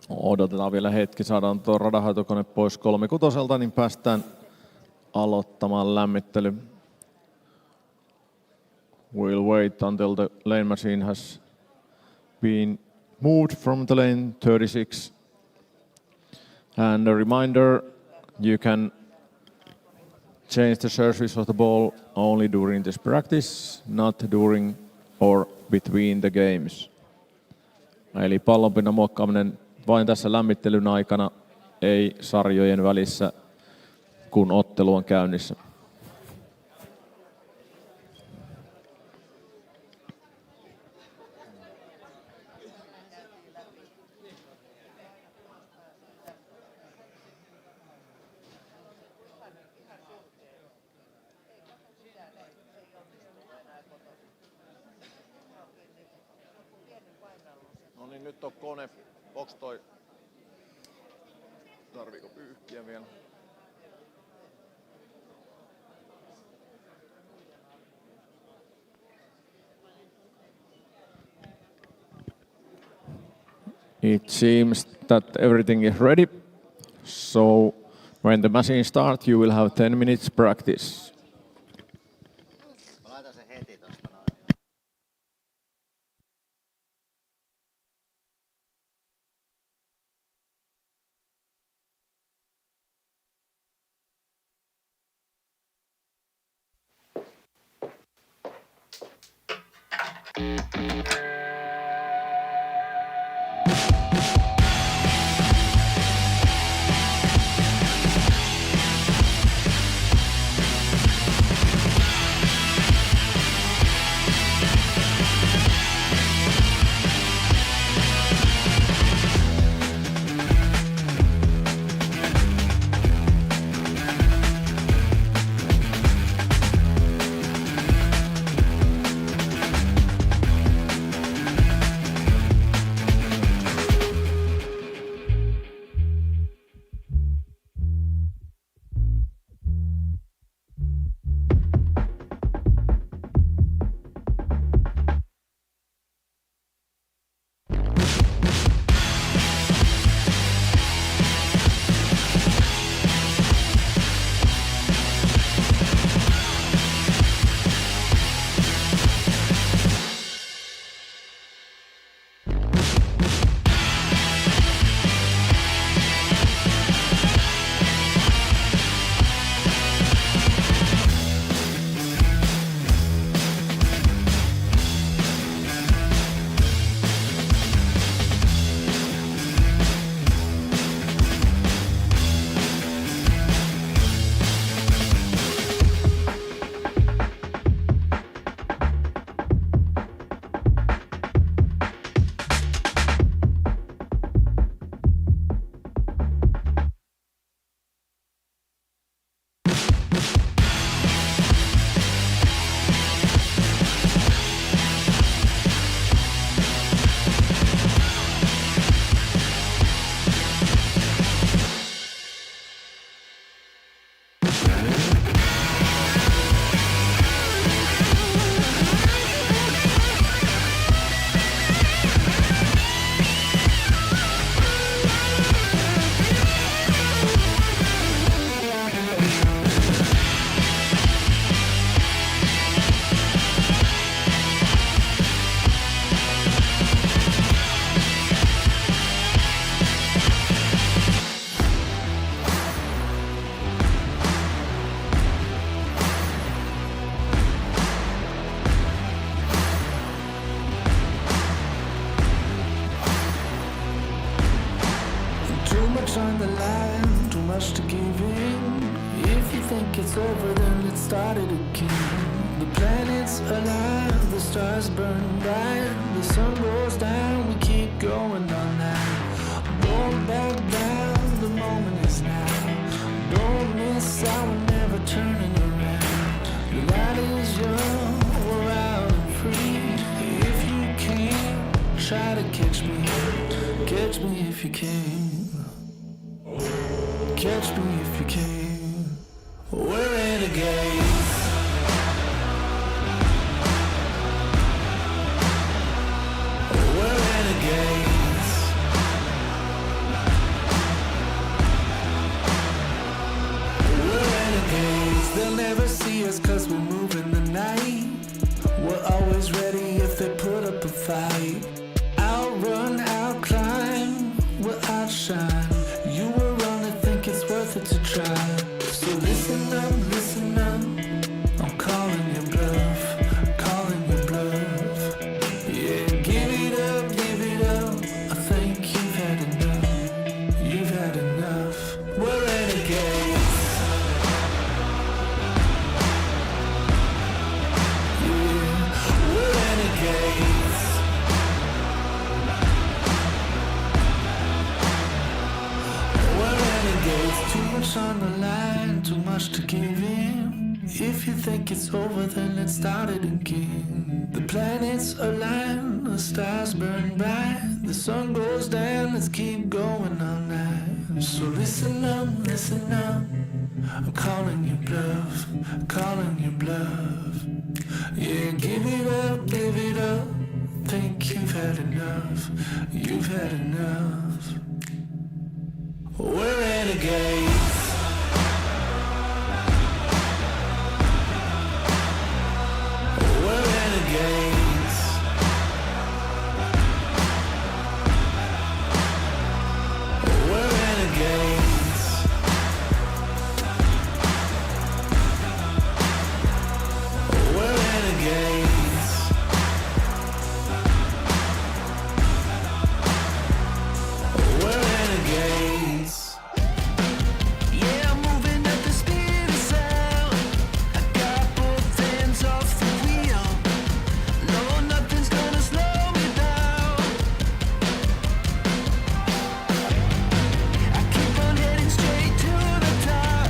Odotetaan vielä hetki, saadaan tuo radanhoitokone pois 36, niin päästään aloittamaan lämmittely. We'll wait until the lane machine has been moved from the lane 36. And a reminder, you can change the surface of the ball only during this practice, not during or between the games. Eli pallonpinnan muokkaaminen vain tässä lämmittelyn aikana, ei sarjojen välissä, kun ottelu on käynnissä. No niin, nyt on kone. Onks toi? Tarviiko pyyhkiä vielä? It seems that everything is ready. So when the machine starts, you will have 10 minutes practice. On the line, too much to give in. If you think it's over, then let's start it again. The planets align, the stars burn bright, the sun goes down, we keep going all night. Don't back down, the moment is now. Don't miss out, we're never turning around. The night is young, we're out and free. If you can, try to catch me if you can. Catch me if you can. We're renegades. We're renegades. always ready if they put up a fight. I'll run, I'll climb, well I'll shine. You will run and think it's worth it to try. So listen up, I'm calling your bluff, calling your bluff. Yeah, give it up, I think you've had enough, you've had enough. We're renegades. Yeah, we're renegades. We're renegades. Too much on the line, too much to give in. If you think it's over, then let's start it again. The planets align, the stars burn bright, the sun goes down, let's keep going all night. So listen up, I'm calling your bluff, calling your bluff. Yeah, give it up, think you've had enough, you've had enough. We're renegades. We're renegades. We're renegades. We're renegades. We're renegades. Yeah, I'm moving at the speed of sound. I got both hands off the wheel. No, nothing's gonna slow me down. I keep on heading straight to the top.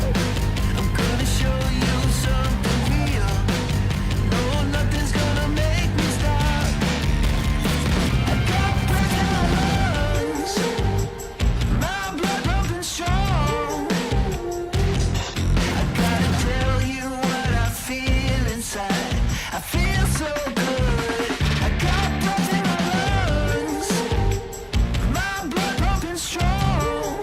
I'm gonna show you something real. No, nothing's gonna make me stop. I got breath in my lungs, my blood pumping strong. I gotta tell you what I feel inside. I feel so good. I got breath in my lungs, my blood pumping strong.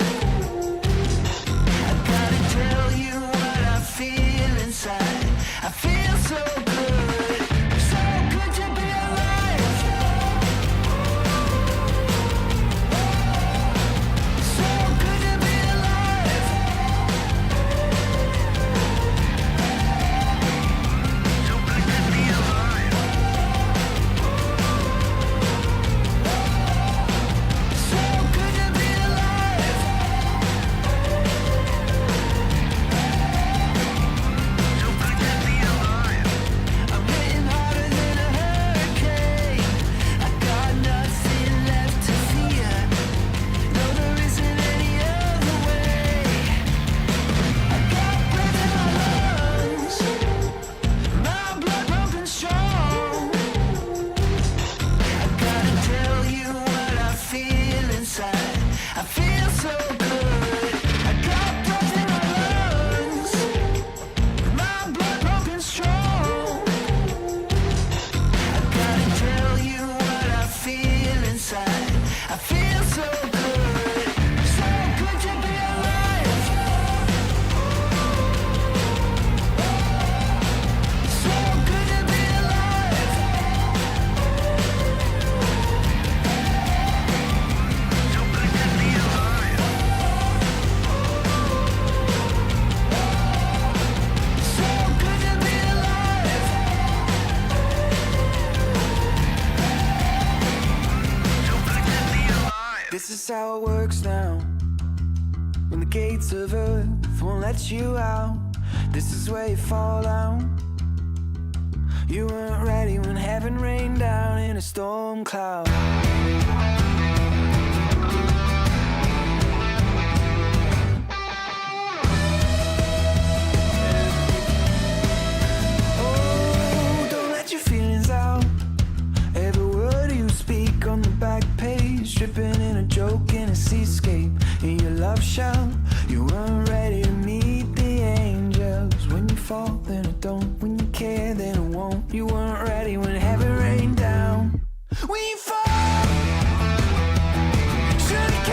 I gotta tell you what I feel inside. I feel so good. So good to be alive. So good to be alive. So good to be alive. So good to be alive. So good to be alive. I'm hitting harder than a hurricane. I got nothing left to fear. No, there isn't any other way. I got breath in my lungs, my blood pumping strong. I gotta tell you what I feel inside. I feel so good. I got breath in my lungs, my blood pumping strong. I gotta tell you what I feel inside. I feel so good. So good to be alive. So good to be alive. So good to be alive. So good to be alive. So good to be alive. This is how it works now. When the gates of earth won't let you out, this is where you fall down. You weren't ready when heaven rained down in a storm cloud. Oh, don't let your feelings out. Every word you speak on the back page, dripping in a joke in a seascape. In your love shout, you weren't ready to meet the angels. When you fall, then it don't. When you care, then it won't. You weren't ready when heaven rained down. When you fall, should've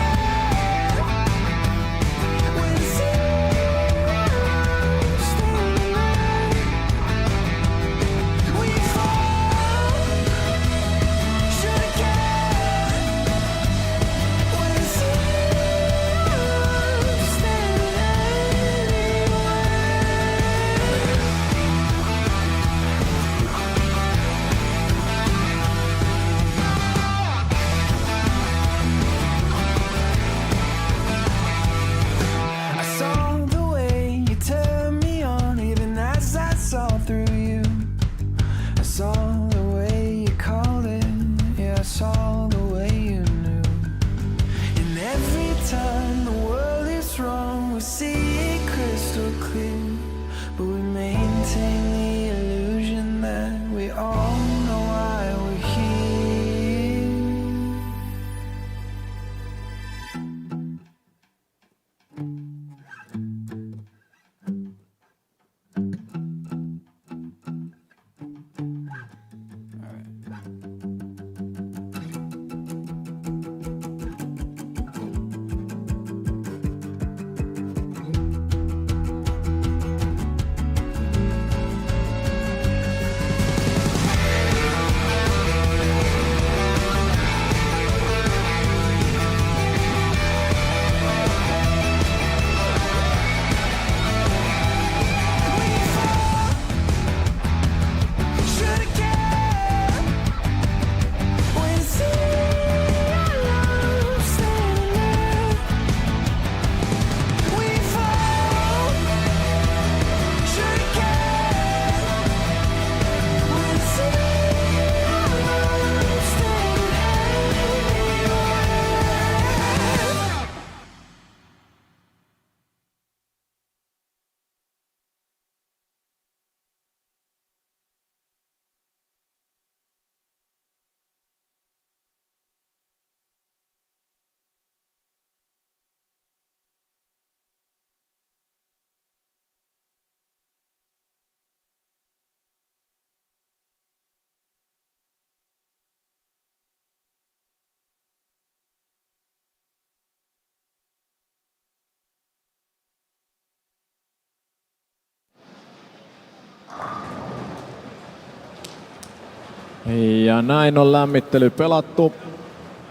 Ja näin on lämmittely pelattu.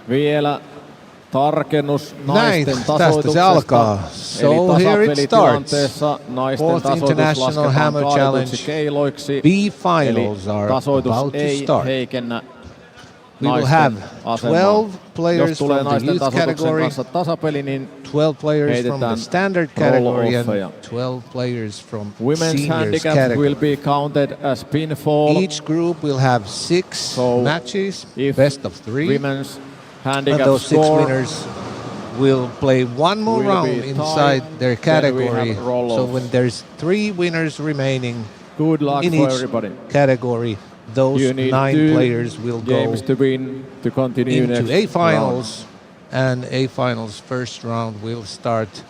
Vielä tarkennus naisten Näin, tästä se tasoituksesta. alkaa. Eli So here it tasapelitilanteessa naisten Fourth tasoitus International lasketaan Hammer kaadetuiksi Challenge. keiloiksi. B-finals Eli are tasoitus about to ei start. heikennä We will naisten have asemaa. 12 Jos players tulee from the naisten youth tasoituksen category, kanssa tasapeli, niin 12 players from the heitetään standard category and roll-offeja. 12 players from Women's seniors handicap category. will be counted as pinfall. Each group will have 6 So matches, if best of 3, women's and handicap those 6 score winners will play one more will round be inside tied, their then we category. have roll-offs. So when there's 3 winners remaining Good luck in for each everybody. category, those You need 9 2 players will go games to win to continue into next A-finals, and A-finals first round will start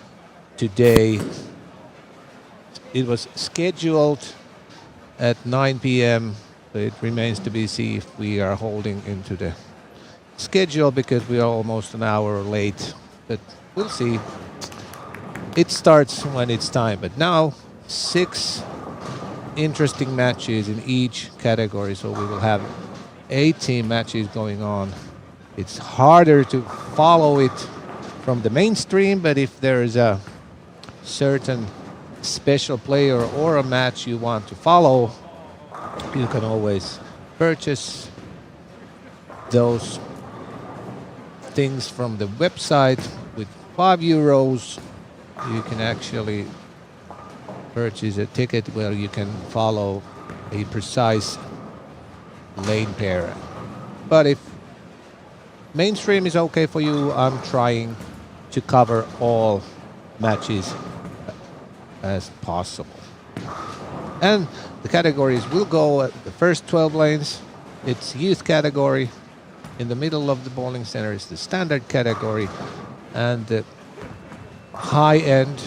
today. It was scheduled at 9 p.m. but it remains to be seen if we are holding into the schedule because we are almost an hour late, but we'll see. It starts when it's time, but now 6 interesting matches in each category, so we will have 18 matches going on. It's harder to follow it from the mainstream, but if there is a certain special player or a match you want to follow, you can always purchase those things from the website. With €5 you can actually purchase a ticket where you can follow a precise lane pair. But if mainstream is okay for you, I'm trying to cover all matches as possible. And the categories will go at the first 12 lanes. It's youth category. In the middle of the bowling center is the standard category, and the high end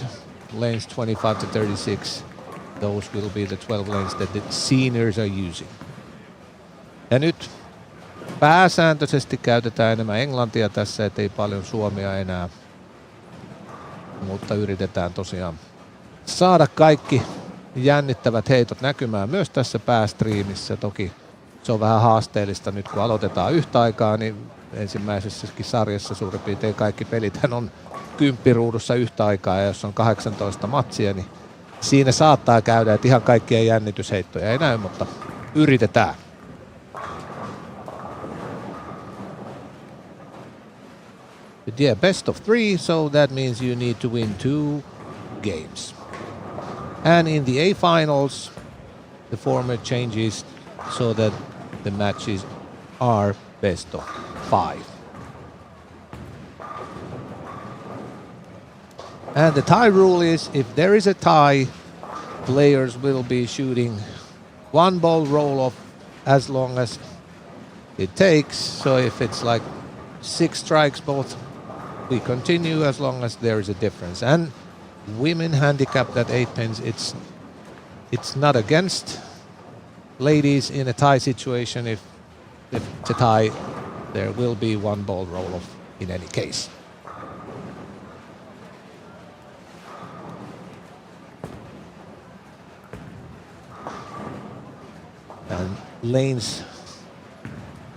lanes 25 to 36. Those will be the 12 lanes that the seniors are using. Ja nyt pääsääntöisesti käytetään enemmän englantia tässä, ettei paljon suomea enää. Mutta yritetään tosiaan saada kaikki jännittävät heitot näkymään myös tässä päästriimissä. Toki se on vähän haasteellista nyt, kun aloitetaan yhtä aikaa, niin ensimmäisessäkin sarjassa suurin piirtein kaikki pelithän on 10 ruudussa yhtä aikaa, ja jos on 18 matsia, niin siinä saattaa käydä, että ihan kaikkia jännitysheittoja ei näy, mutta yritetään. But yeah, best of 3, so that means you need to win 2 games. And in the A-finals, the format changes so that the matches are best of 5. And the tie rule is, if there is a tie, players will be shooting 1 ball roll-off as long as it takes. So if it's like 6 strikes both, we continue as long as there is a difference. And women handicapped at 8 pins, it's not against ladies in a tie situation. If it's a tie, there will be 1 ball roll-off in any case. And lanes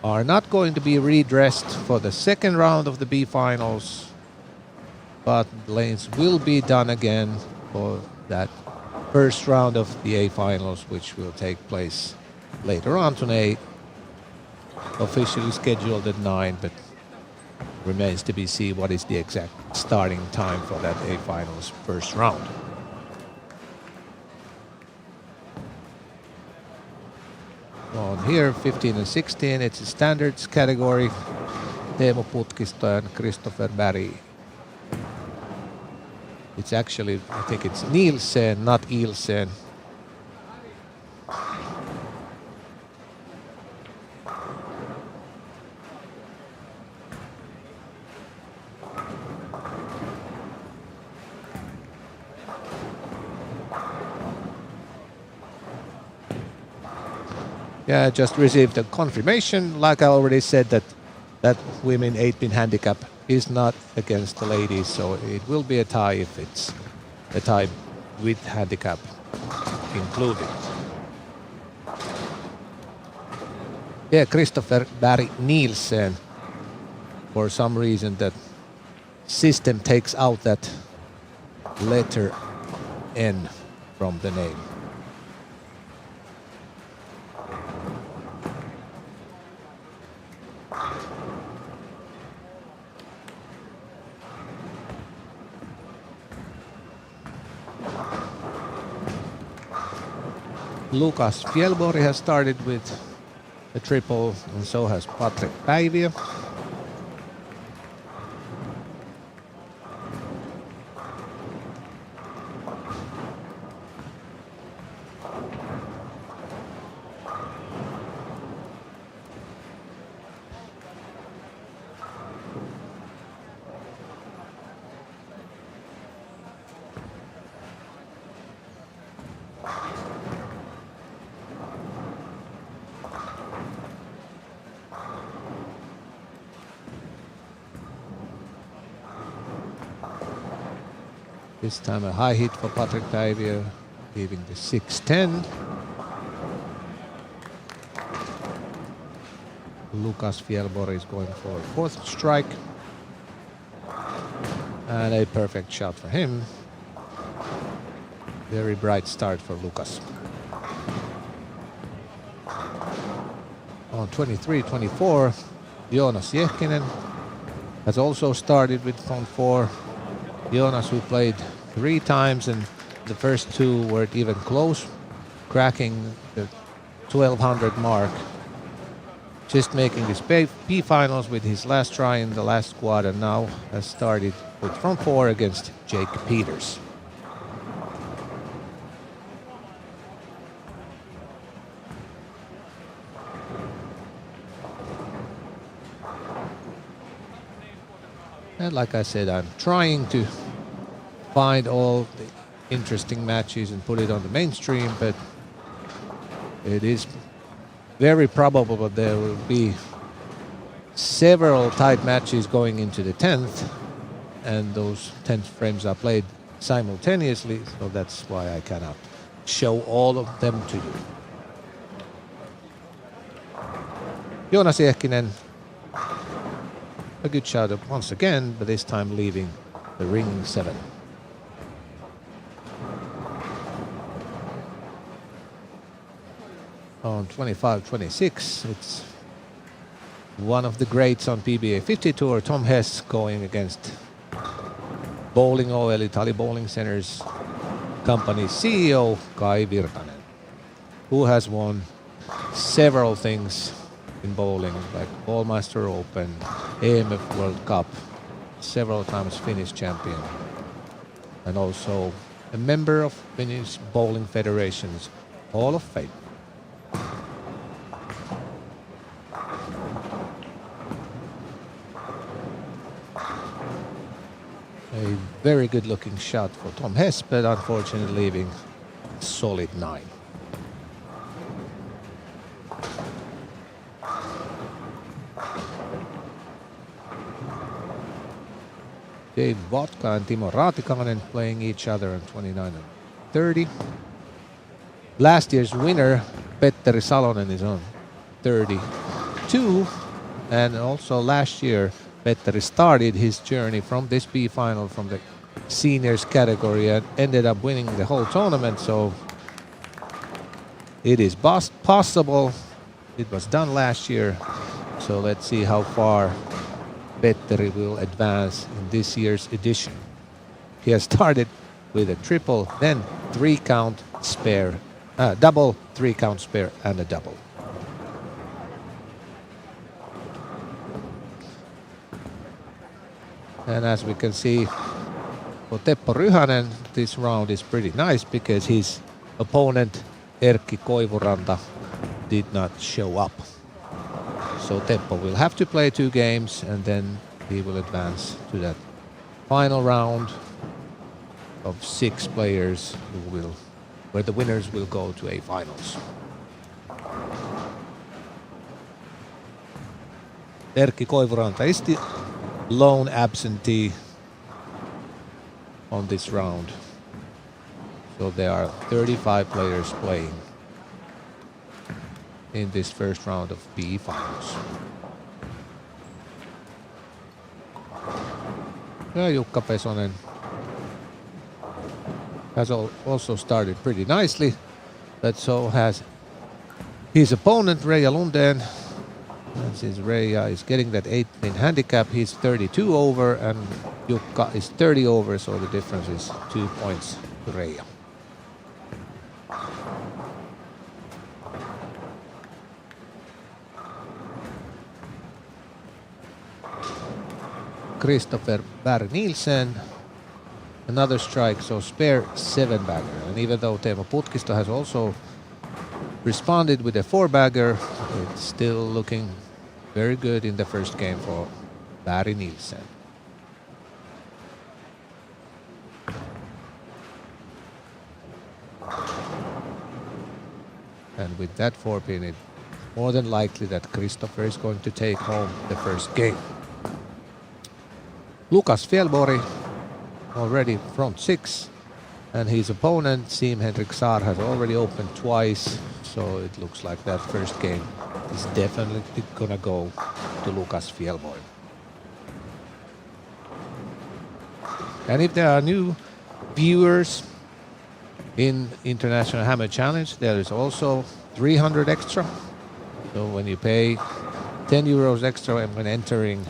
are not going to be redressed for the second round of the B-finals, but lanes will be done again for that first round of the A-finals, which will take place later on today. Officially scheduled at 9, but remains to be seen what is the exact starting time for that A-finals first round. On here, 15 and 16, it's a standards category. Teemu Putkisto and Christopher Barry. It's actually, I think it's Nielsen, not Ilsen. Yeah, I just received a confirmation, like I already said, that women 8-pin handicap is not against the ladies, so it will be a tie if it's a tie with handicap included. Yeah, Christopher Barry Nielsen. For some reason, that system takes out that letter N from the name. Lukas Fjällborg has started with a triple, and so has Patrick Päiviö. This time a high hit for Patrick Päiviö, leaving the 6-10. Lukas Fjällborg is going for a fourth strike. And a perfect shot for him. Very bright start for Lukas. On 23-24, Joonas Jehkinen has also started with front four. Joonas, who played 3 times, and the first 2 weren't even close, cracking the 1200 mark. Just making his P-finals with his last try in the last squad, and now has started with front four against Jake Peters. And like I said, I'm trying to find all the interesting matches and put it on the mainstream, but it is very probable that there will be several tight matches going into the 10th, and those 10th frames are played simultaneously, so that's why I cannot show all of them to you. Joonas Jehkinen, a good shot once again, but this time leaving the ring 7. On 25-26, it's one of the greats on PBA 50 Tour, Tom Hess, going against Bowling OL, Italy Bowling Centers company CEO Kai Virtanen, who has won several things in bowling, like Ballmaster Open, AMF World Cup, several times Finnish champion, and also a member of Finnish Bowling Federation's Hall of Fame. A very good looking shot for Tom Hess, but unfortunately leaving a solid 9. Dave Vodka and Timo Raatikainen playing each other on 29 and 30. Last year's winner, Petteri Salonen, is on 32. And also last year, Petteri started his journey from this B-final from the seniors category and ended up winning the whole tournament. So it is possible. It was done last year. So let's see how far Petteri will advance in this year's edition. He has started with a triple, then 3-count spare, double, 3-count spare, and a double. And as we can see, for Teppo Ryhanen, this round is pretty nice because his opponent Erkki Koivuranta did not show up. So Teppo will have to play 2 games, and then he will advance to that final round of 6 players where the winners will go to a finals. Erkki Koivuranta is the lone absentee on this round. So there are 35 players playing in this first round of PE finals. Yeah, Jukka Pesonen has also started pretty nicely, but so has his opponent Reijo Lundén. And since Reijo is getting that 8-pin handicap, he's 32 over and Jukka is 30 over, so the difference is 2 points to Reijo. Christopher Berg Nielsen, another strike, so spare 7-bagger. And even though Teemu Putkisto has also responded with a 4-bagger, it's still looking very good in the first game for Barry Nielsen. And with that 4-pin, it's more than likely that Christopher is going to take home the first game. Lukas Fjällborg already front 6, and his opponent Siim Henrik Saar has already opened twice, so it looks like that first game is definitely gonna go to Lukas Fjällborg. And if there are new viewers in International Hammer Challenge, there is also 300 extra. So when you pay 10 euros extra when entering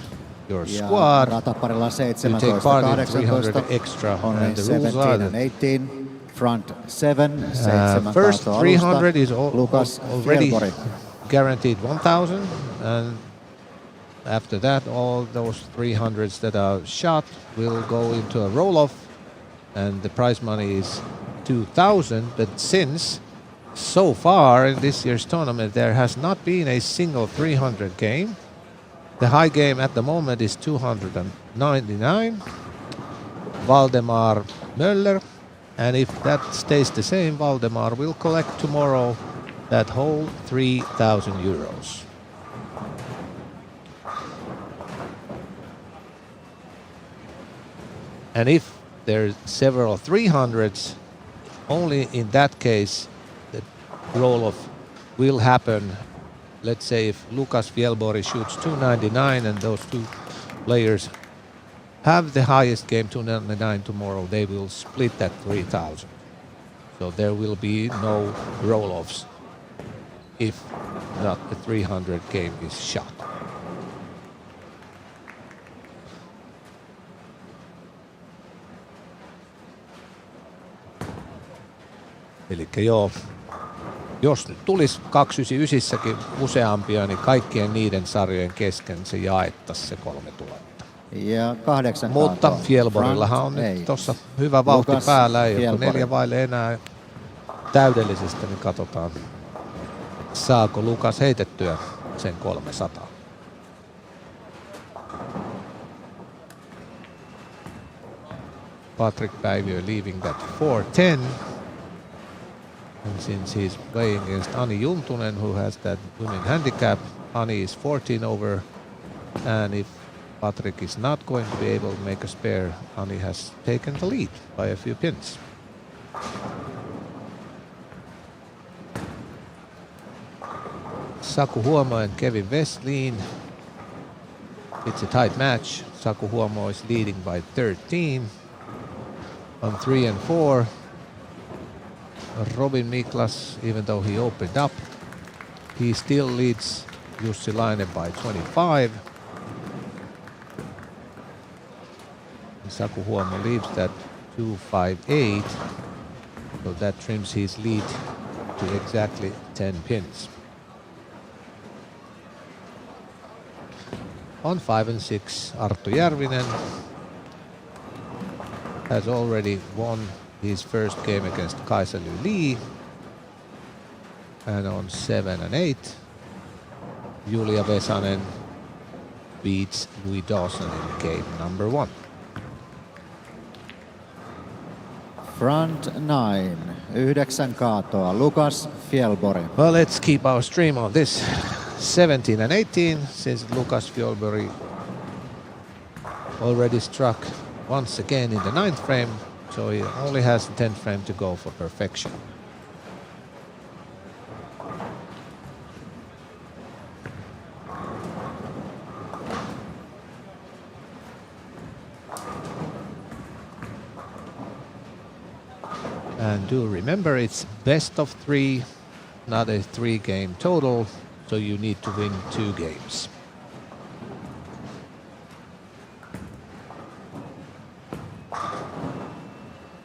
your squad, you take part in 300 extra. And the rules are that 18, front 7, first 300 is already guaranteed 1,000, and after that all those 300s that are shot will go into a roll-off, and the prize money is 2,000. But since so far in this year's tournament there has not been a single 300 game, the high game at the moment is 299, Valdemar Möller, and if that stays the same, Valdemar will collect tomorrow that whole 3,000 euros. And if there's several 300s, only in that case the roll-off will happen. Let's say if Lukas Fjällborg shoots 299 and those two players have the highest game 299 tomorrow, they will split that 3,000. So there will be no roll-offs if not the 300 game is shot. Elikkä joo, jos nyt tulisi 299-säkin useampia, niin kaikkien niiden sarjojen kesken se jaettaisiin se 3,000. Ja 8 Mutta kaatoa. Fjällborgillahan on nyt tuossa hyvä vauhti Lukas päällä, ei ole Fjällborg. 4 vaille enää täydellisestä, niin katsotaan saako Lukas heitettyä sen 300. Patrick Päiviö leaving that 410. And since he's playing against Ani Juntunen, who has that women handicap, Ani is 14 over, and if Patrick is not going to be able to make a spare, Ani has taken the lead by a few pins. Saku Huomo and Kevin Westlin. It's a tight match. Saku Huomo is leading by 13 on 3 and 4. Robin Miklas, even though he opened up, he still leads Jussi Laine by 25. Saku Huomo leaves that 258, so that trims his lead to exactly 10 pins. On 5 and 6, Arttu Järvinen has already won his first game against Kaisa-Ly Lee. And on 7 and 8, Julia Vesanen beats Louis Dawson in game number 1. Front 9, 9 kaatoa, Lukas Fjällborg. Well, let's keep our stream on this 17 and 18, since Lukas Fjällborg already struck once again in the 9th frame, so he only has the 10th frame to go for perfection. And do remember, it's best of 3, not a 3-game total, so you need to win 2 games.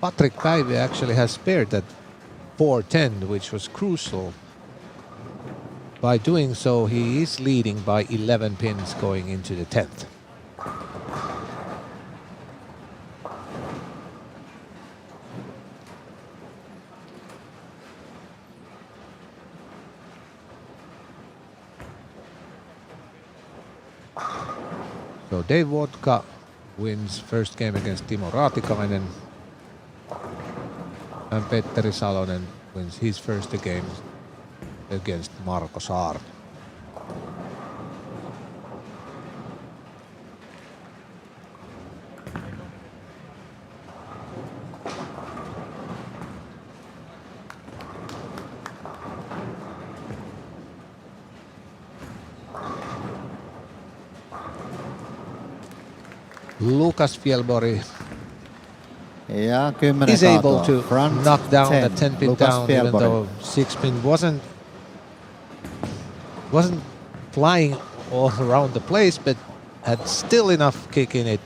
Patrick Päivi actually has spared that 4-10, which was crucial. By doing so, he is leading by 11 pins going into the 10th. So Dave Vodka wins first game against Timo Raatikainen, and Petteri Salonen wins his first game against Marko Saarinen. Lukas Fjällborg Ja 10 is able kaatoa. to Front knock down 10, the 10-pin Lukas down, even Fjällborg. though 6-pin wasn't flying all around the place, but had still enough kick in it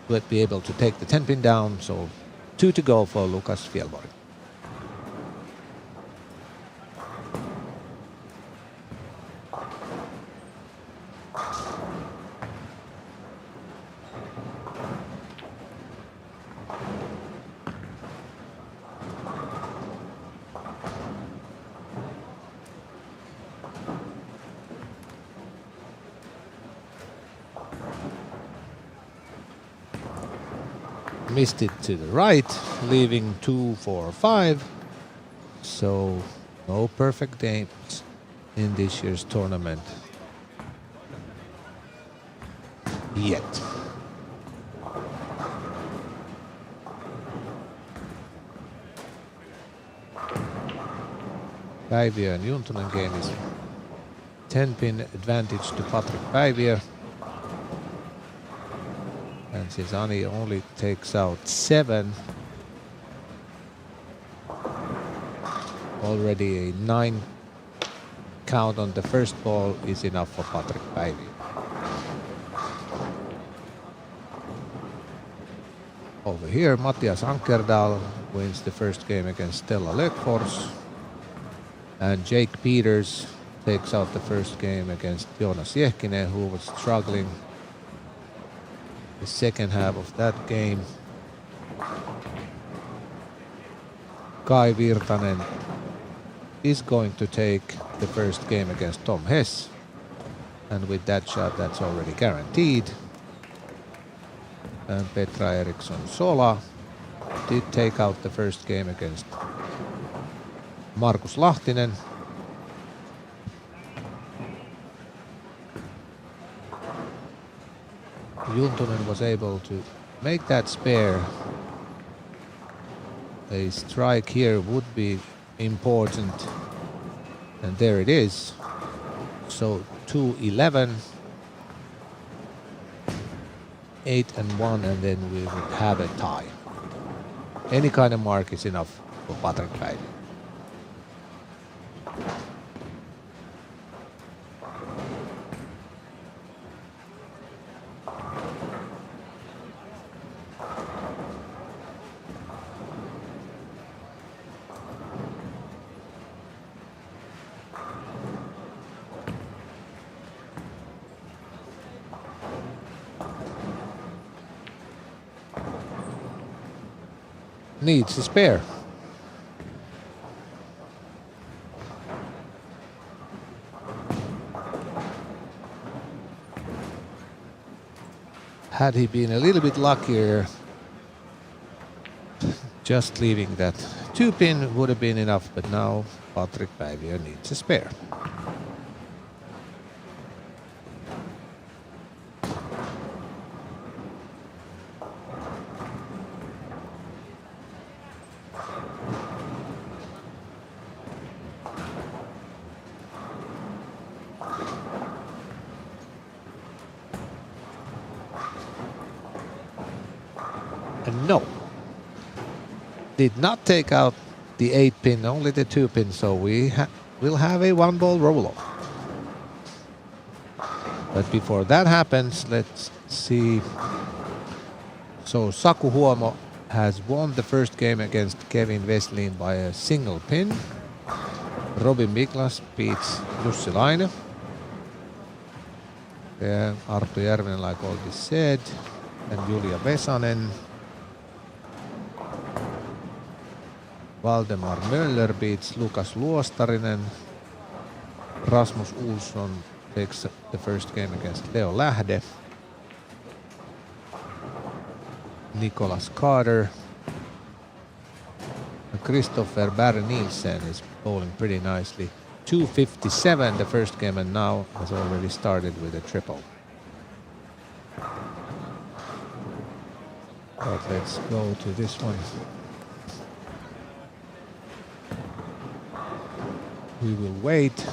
to be able to take the 10-pin down. So 2 to go for Lukas Fjällborg. Missed it to the right, leaving 2, 4, 5. So no perfect games in this year's tournament yet. Päiviö and Juntunen game is 10-pin advantage to Patrick Päiviö. And Cesani only takes out 7. Already a 9 count on the first ball is enough for Patrick Päiviö. Over here, Mattias Ankerdal wins the first game against Stella Lökfors. And Jake Peters takes out the first game against Joonas Jehkinen, who was struggling the second half of that game. Kai Virtanen is going to take the first game against Tom Hess, and with that shot that's already guaranteed. And Petra Eriksson Sola did take out the first game against Markus Lahtinen. Juntunen was able to make that spare. A strike here would be important, and there it is. So 2-11, 8-1, and then we would have a tie. Any kind of mark is enough for Patrick Päiviö. Needs a spare. Had he been a little bit luckier, just leaving that 2-pin would have been enough, but now Patrick Päiviö needs a spare. And no. did not take out the 8-pin, only the 2-pin, so we'll have a 1-ball roll-off. But before that happens, let's see. So Saku Huomo has won the first game against Kevin Westlin by a single pin. Robin Miklas beats Jussi Laine. Yeah, Arttu Järvinen, like already said, and Julia Vesanen. Valdemar Möller beats Lukas Luostarinen. Rasmus Olsson takes the first game against Leo Lähde. Nicholas Carter. And Christopher Barry Nielsen is bowling pretty nicely. 257 the first game, and now has already started with a triple. But let's go to this one. We will wait.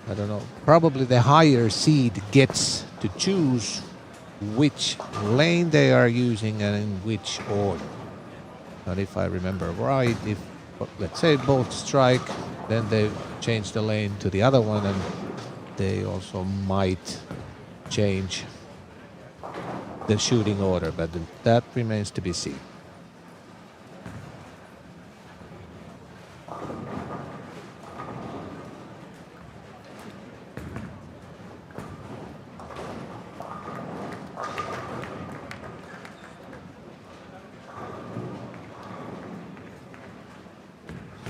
I don't know. Probably the higher seed gets to choose which lane they are using and in which order. But if I remember right, if let's say both strike, then they change the lane to the other one, and they also might change the shooting order, but that remains to be seen.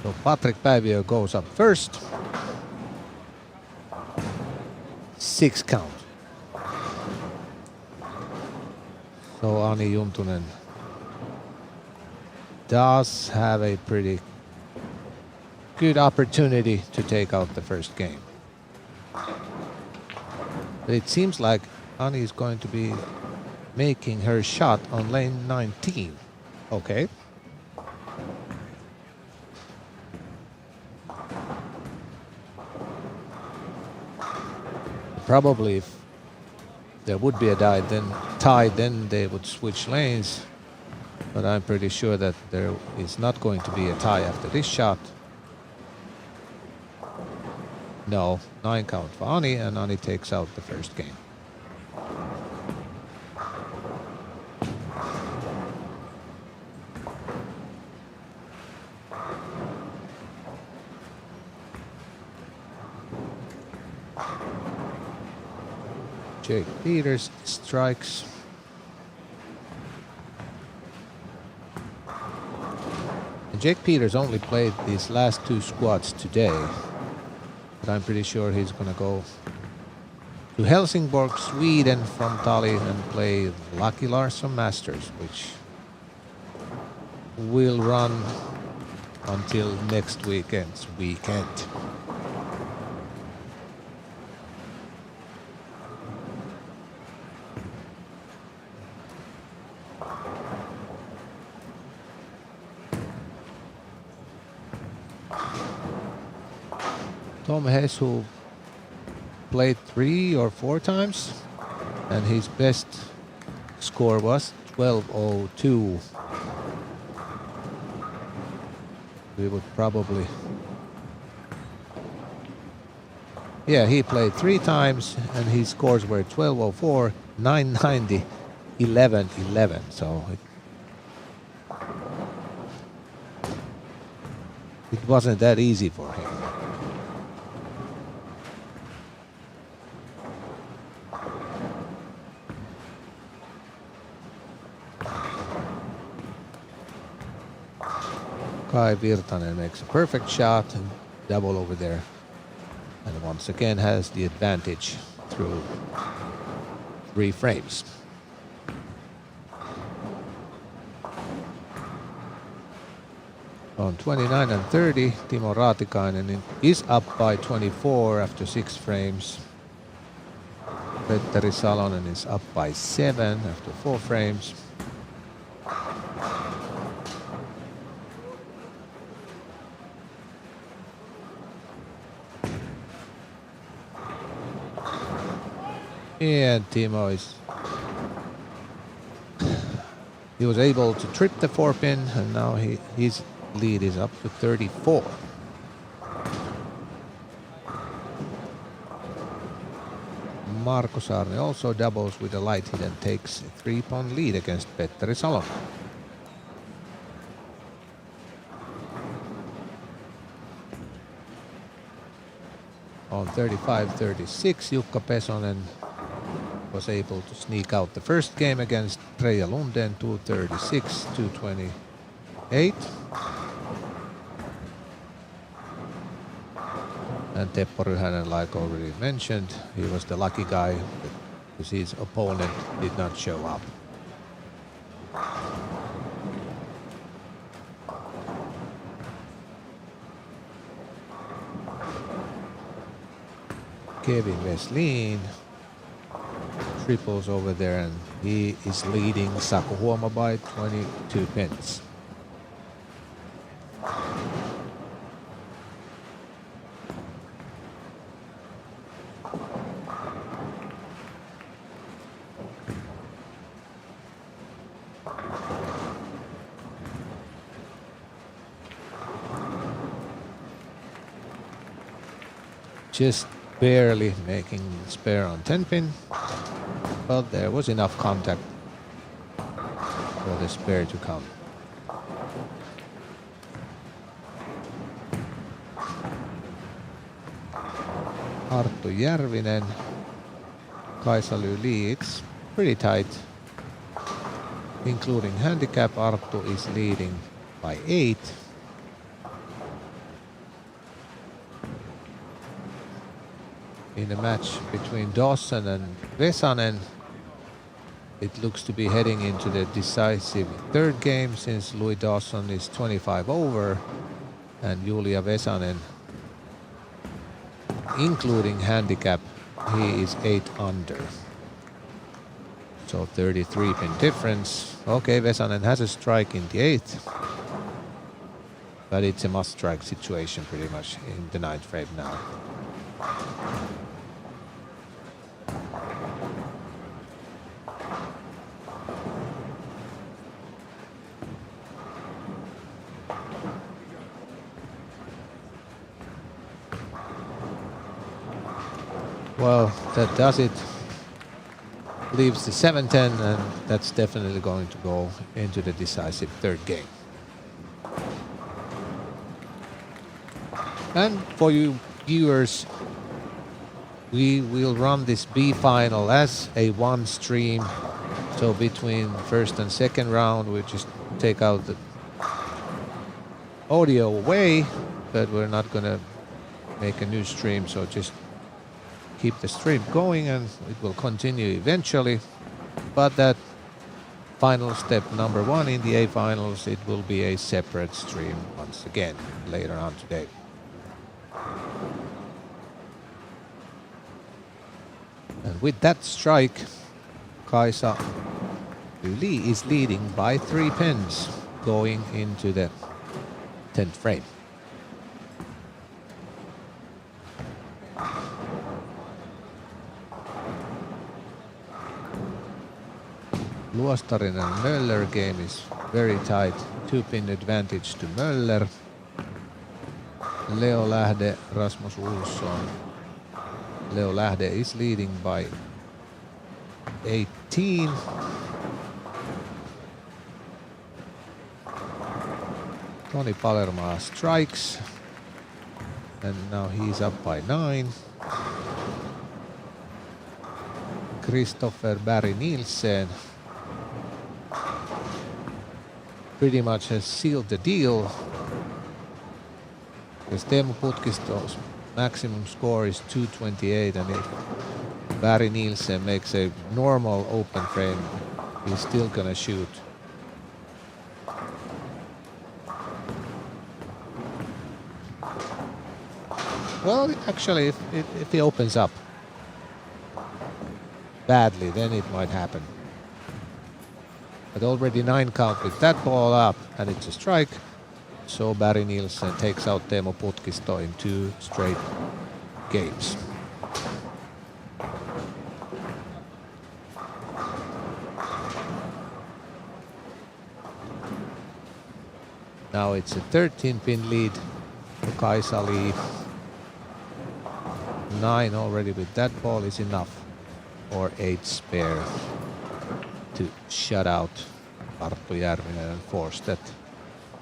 So Patrick Päiviö goes up first. 6 count. So Ani Juntunen does have a pretty good opportunity to take out the first game. But it seems like Ani is going to be making her shot on lane 19. Okay. Probably if there would be a tie, then they would switch lanes. But I'm pretty sure that there is not going to be a tie after this shot. No, 9 count for Ani, and Ani takes out the first game. Jake Peters strikes. And Jake Peters only played these last 2 squads today, but I'm pretty sure he's going to go to Helsingborg, Sweden from Tallinn and play Lucky Larsson Masters, which will run until next weekend. Tom Hess, who played 3 or 4 times, and his best score was 12.02. We would probably... Yeah, he played 3 times, and his scores were 12.04, 990, 11.11. So it wasn't that easy for him. Kai Virtanen makes a perfect shot and double over there, and once again has the advantage through 3 frames. On 29 and 30, Timo Raatikainen is up by 24 after 6 frames. Petteri Salonen is up by 7 after 4 frames. And Timo is He was able to trip the 4-pin, and now his lead is up to 34. Marko Saarinen also doubles with a light hit and takes a 3-point lead against Petteri Salonen. On 35-36, Jukka Pesonen was able to sneak out the first game against Treija Lunden, 236-228. And Teppo Ryhänen, like already mentioned, he was the lucky guy because his opponent did not show up. Kevin Westlin triples over there, and he is leading Saku Huoma by 22 pins. Just barely making spare on 10-pin, but there was enough contact for the spare to come. Arttu Järvinen, Kaisa Lyli, it's pretty tight. Including handicap, Arttu is leading by 8. In a match between Dawson and Vesanen, it looks to be heading into the decisive third game, since Louis Dawson is 25 over and Julia Vesanen, including handicap, he is 8 under. So 33-pin difference. Okay, Vesanen has a strike in the 8th, but it's a must-strike situation pretty much in the 9th frame now. Well, that does it. Leaves the 7-10, and that's definitely going to go into the decisive third game. And for you viewers, we will run this B final as a one stream. So between first and second round, we just take out the audio away, but we're not gonna make a new stream, so just keep the stream going and it will continue eventually. But that final step number 1 in the A finals, it will be a separate stream once again later on today. And with that strike, Kaisa Lyli is leading by 3 pins going into the 10th frame. Luostarinen and Möller game is very tight. 2-pin advantage to Möller. Leo Lähde, Rasmus Olsson. Leo Lähde is leading by 18. Toni Palermaa strikes, and now he's up by 9. Christopher Barry Nielsen pretty much has sealed the deal, because Teemu Putkisto's maximum score is 228, and if Barry Nielsen makes a normal open frame, he's still gonna shoot. Well, actually, if he opens up badly, then it might happen. But already 9 count with that ball up, and it's a strike. So Barry Nielsen takes out Teemu Putkisto in 2 straight games. Now it's a 13-pin lead for Kaisali. 9 already with that ball is enough for 8 spare to shut out Arttu Järvinen and force that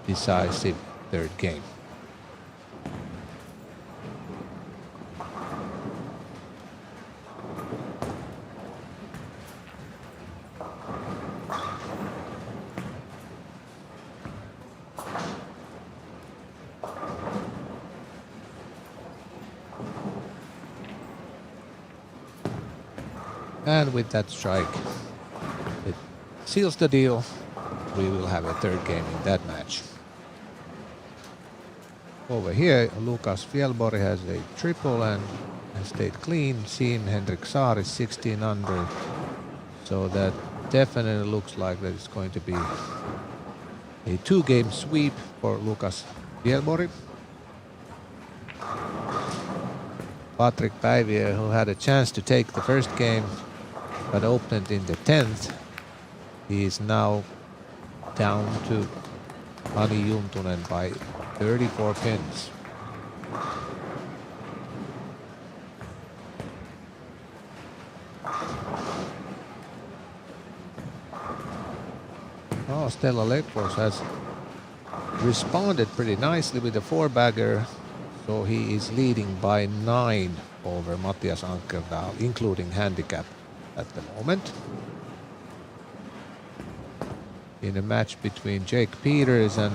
decisive third game. And with that strike, it seals the deal. We will have a third game in that match. Over here, Lukas Fjällborg has a triple and has stayed clean. Seen Henrik Saar is 16 under. So that definitely looks like that it's going to be a 2-game sweep for Lukas Fjällborg. Patrick Päiviö, who had a chance to take the first game but opened in the 10th, he is now down to Ani Juntunen by 34 pins. Oh, Stella Lekfors has responded pretty nicely with the 4-bagger, so he is leading by 9 over Matthias Ankerdal, including handicap at the moment. In a match between Jake Peters and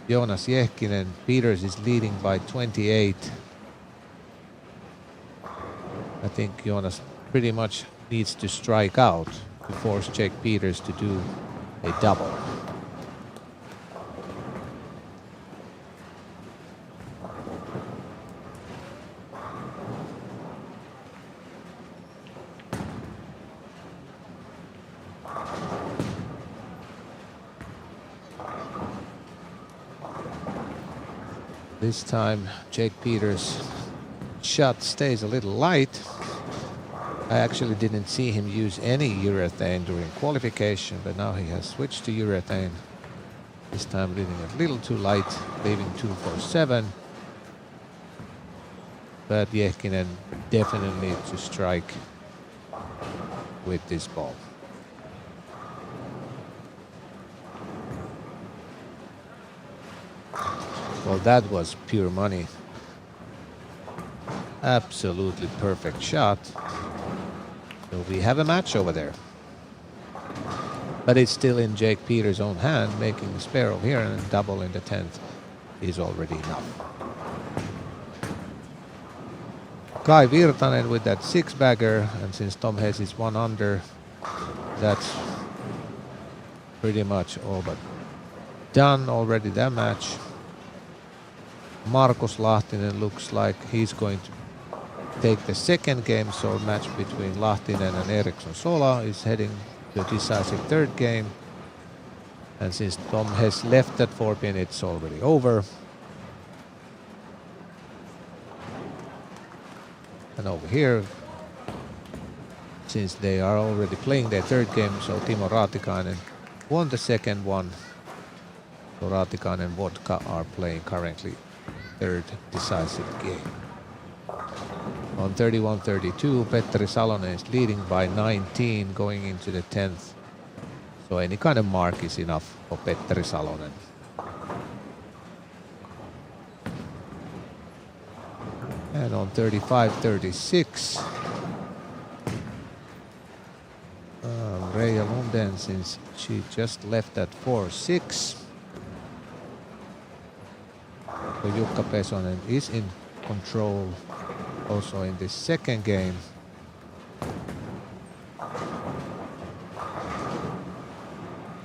Jonas Jehkinen, Peters is leading by 28. I think Jonas pretty much needs to strike out to force Jake Peters to do a double. This time Jake Peters' shot stays a little light. I actually didn't see him use any urethane during qualification, but now he has switched to urethane. This time leaving a little too light, leaving 247. But Jehkinen definitely needs to strike with this ball. Well, that was pure money. Absolutely perfect shot. So we have a match over there. But it's still in Jake Peters' own hand, making the spare over here, and a double in the 10th is already enough. Kai Virtanen with that 6-bagger, and since Tom Hess is 1 under, that's pretty much all but done already, that match. Markus Lahtinen looks like he's going to take the second game, so match between Lahtinen and Eriksson Sola is heading to a decisive third game. And since Tom has left that 4-pin, it's already over. And over here, since they are already playing their third game, so Timo Raatikainen won the second one. So Raatikainen and Vodka are playing currently third decisive game. On 31-32, Petteri Salonen is leading by 19 going into the 10th. So any kind of mark is enough for Petteri Salonen. And on 35-36, Reija Lunden, since she just left at 4-6. So Jukka Pesonen is in control also in this second game.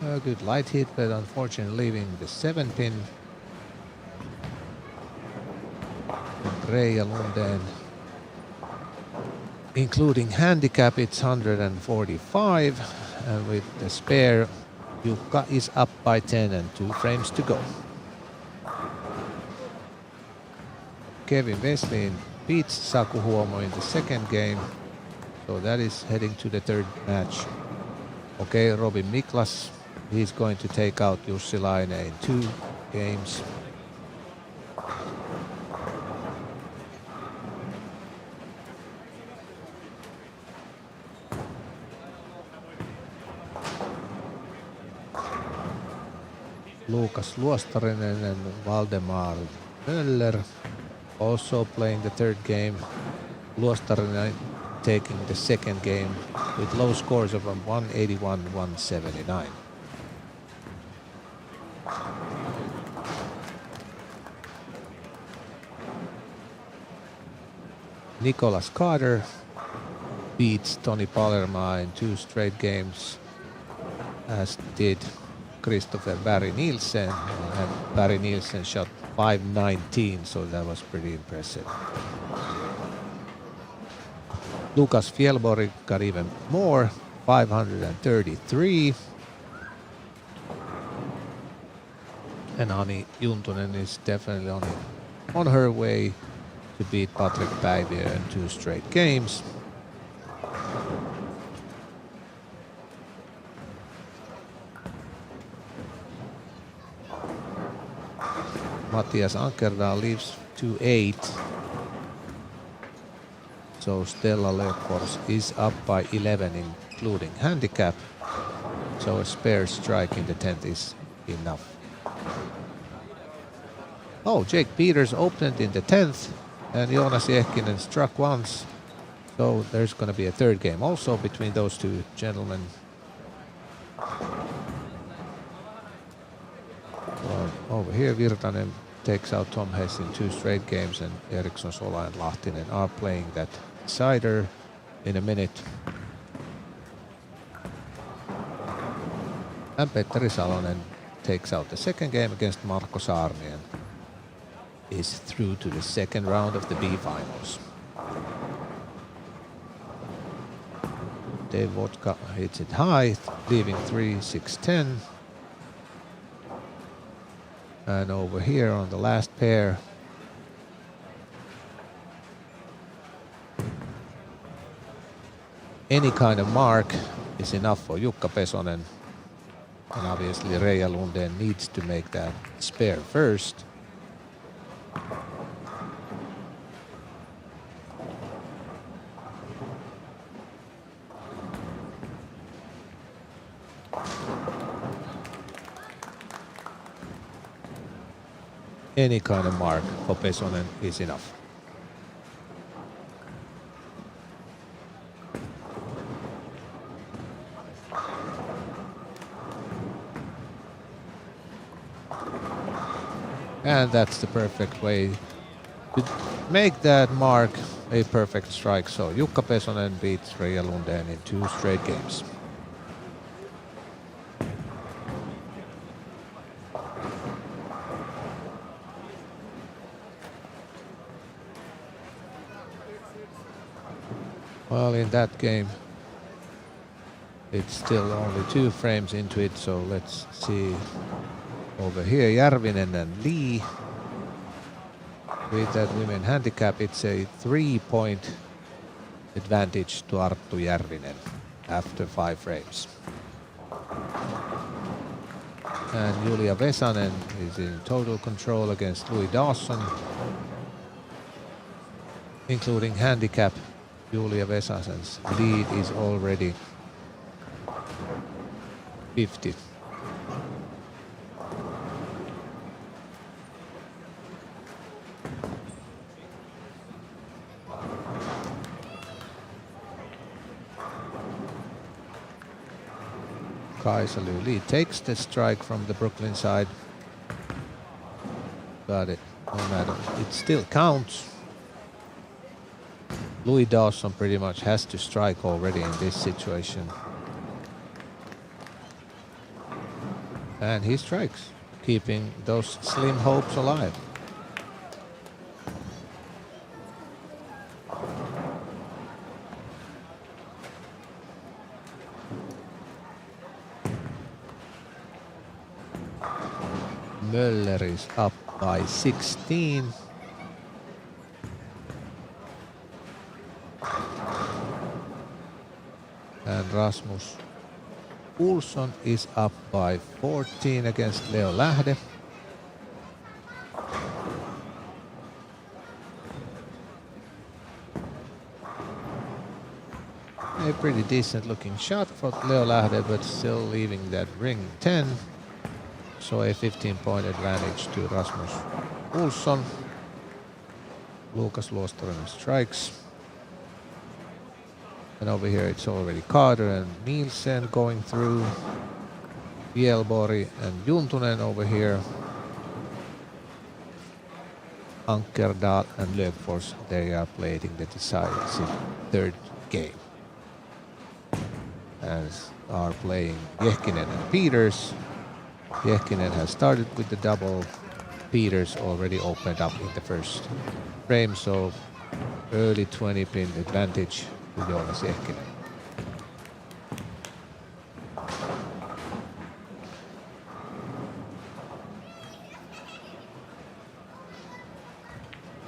A good light hit, but unfortunately leaving the 7-pin. Reija Lunden, including handicap, it's 145, and with the spare, Jukka is up by 10 and 2 frames to go. Kevin Westlin beats Saku Huomo in the second game, so that is heading to the third match. Okay, Robin Miklas, he's going to take out Jussi Laine in 2 games. Lukas Luostarinen and Valdemar Möller also playing the third game. Luostarinen taking the second game with low scores of 181-179. Nicolas Carter beats Toni Palerma in 2 straight games, as did Christopher Barry Nielsen, and Barry Nielsen shot 519, so that was pretty impressive. Lukas Fjellborg got even more, 533. And Ani Juntunen is definitely on her way to beat Patrick Päiviö in 2 straight games. Matthias Ankerdal leaves 2-8. So Stella Löfors is up by 11 including handicap. So a spare strike in the 10th is enough. Oh, Jake Peters opened in the 10th and Joonas Jehkinen struck once. So there's going to be a third game also between those 2 gentlemen. Well, over here Virtanen takes out Tom Hess in 2 straight games, and Eriksson, Sola and Lahtinen are playing that decider in a minute. And Petteri Salonen takes out the second game against Marko Saarni and is through to the second round of the B finals. Dave Vodka hits it high, leaving 3-6-10. And over here on the last pair, any kind of mark is enough for Jukka Pesonen. And obviously Reija Lundén needs to make that spare first. Any kind of mark for Pesonen is enough. And that's the perfect way to make that mark a perfect strike. So Jukka Pesonen beats Reija Lundén in 2 straight games. Well, in that game, it's still only 2 frames into it, so let's see. Over here, Järvinen and Lee. With that women handicap, it's a 3-point advantage to Arttu Järvinen after 5 frames. And Julia Vesanen is in total control against Louis Dawson, including handicap. Julia Vesanen's lead is already 50. Kaisa Lee takes the strike from the Brooklyn side. But no matter, it still counts. Louis Dawson pretty much has to strike already in this situation. And he strikes, keeping those slim hopes alive. Möller is up by 16. And Rasmus Olsson is up by 14 against Leo Lähde. A pretty decent looking shot for Leo Lahde, but still leaving that ring 10. So a 15-point advantage to Rasmus Olsson. Lukas Luostarinen strikes. And over here it's already Carter and Nielsen going through. Bielbori and Juntunen over here. Ankerdal and Löfors, they are playing the decisive third game. As are playing Jehkinen and Peters. Jehkinen has started with the double. Peters already opened up in the first frame, so early 20-pin advantage to Joonas Jehkinen.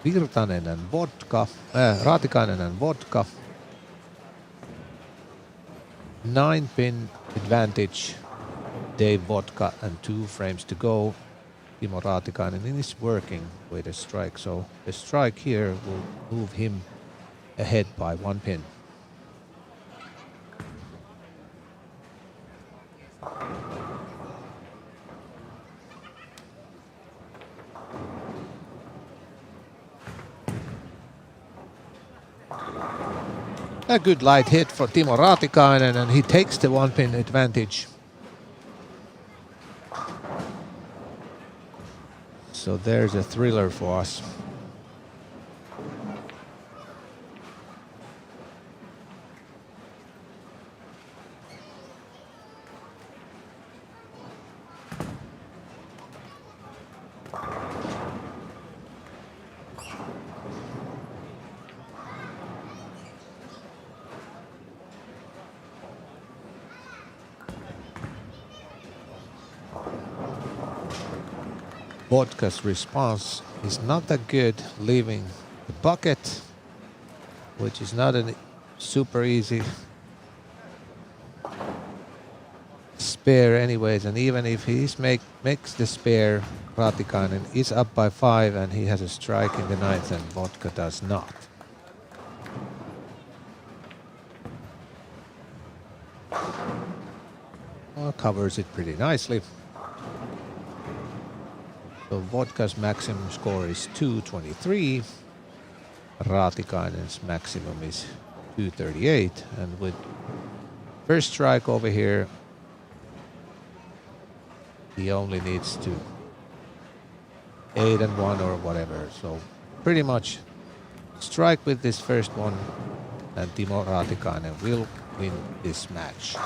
Virtanen and Vodka, Raatikainen and Vodka. 9-pin advantage, Dave Vodka, and 2 frames to go. Timo Raatikainen is working with a strike, so the strike here will move him ahead by 1 pin. A good light hit for Timo Raatikainen, and he takes the 1-pin advantage. So there's a thriller for us. Vodka's response is not that good, leaving the bucket, which is not a super easy spare anyways, and even if he makes the spare, Raatikainen is up by 5 and he has a strike in the 9th and Vodka does not. Well, covers it pretty nicely. So Vodka's maximum score is 223. Raatikainen's maximum is 238. And with first strike over here, he only needs to 8 and 1 or whatever. So pretty much strike with this first one and Timo Raatikainen will win this match.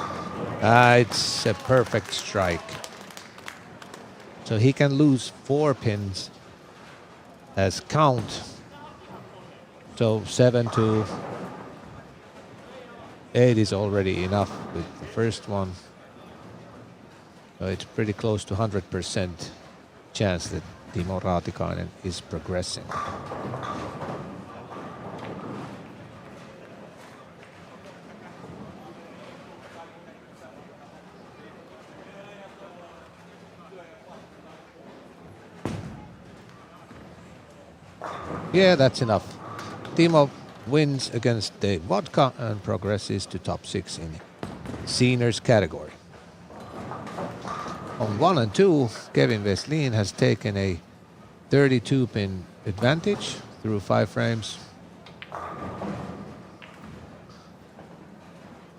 It's a perfect strike. So he can lose 4 pins as count. So 7 to 8 is already enough with the first one. So it's pretty close to 100% chance that Timo Raatikainen is progressing. Yeah, that's enough. Timo wins against Dave Vodka and progresses to top 6 in seniors category. On 1 and 2, Kevin Westlin has taken a 32-pin advantage through 5 frames.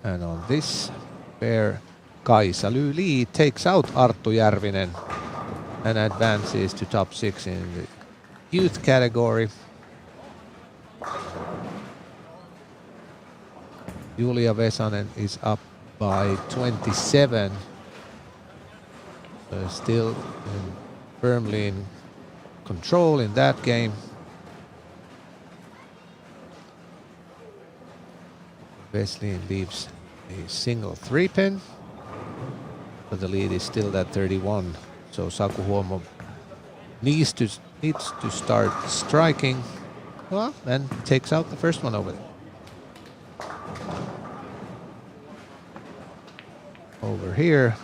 And on this pair, Kaisa Lyli takes out Arttu Järvinen and advances to top 6 in the youth category. Julia Vesanen is up by 27. So still firmly in control in that game. Westlin leaves a single 3-pin, but the lead is still at 31. So Saku Huomo needs to start striking. Well, and takes out the first one over there. Over here,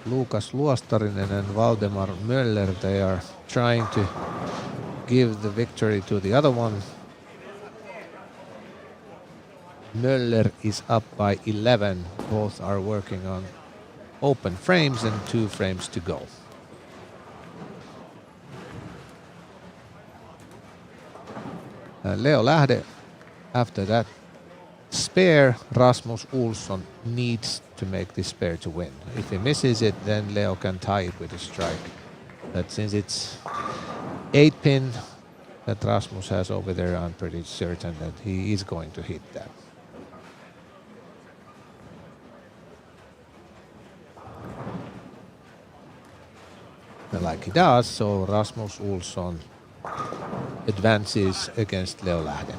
Lukas Luostarinen and Valdemar Möller, they are trying to give the victory to the other one. Möller is up by 11. Both are working on open frames and 2 frames to go. Leo Lähde, after that spare, Rasmus Olsson needs to make this spare to win. If he misses it, then Leo can tie it with a strike. But since it's 8-pin that Rasmus has over there, I'm pretty certain that he is going to hit that. And like he does, so Rasmus Olsson advances against Leo Lähde.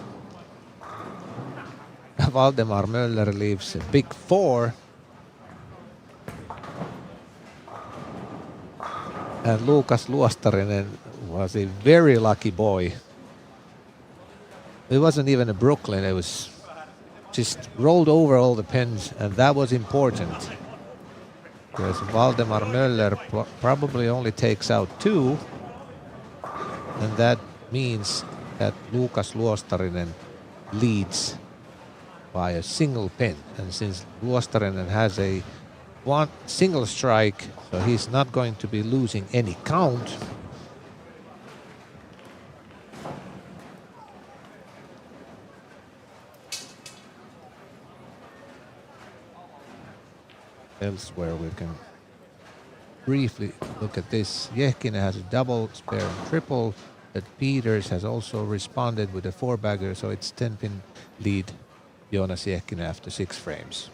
Valdemar Möller leaves a big 4. And Lukas Luostarinen was a very lucky boy. It wasn't even a Brooklyn, it was just rolled over all the pins, and that was important. Because Valdemar Möller probably only takes out 2, and that means that Lukas Luostarinen leads by a single pin. And since Luostarinen has a one single strike, so he's not going to be losing any count. Elsewhere we can briefly look at this. Jehkinen has a double, spare and triple, but Peters has also responded with a 4-bagger, so it's 10-pin lead Jonas Jehkinen after 6 frames.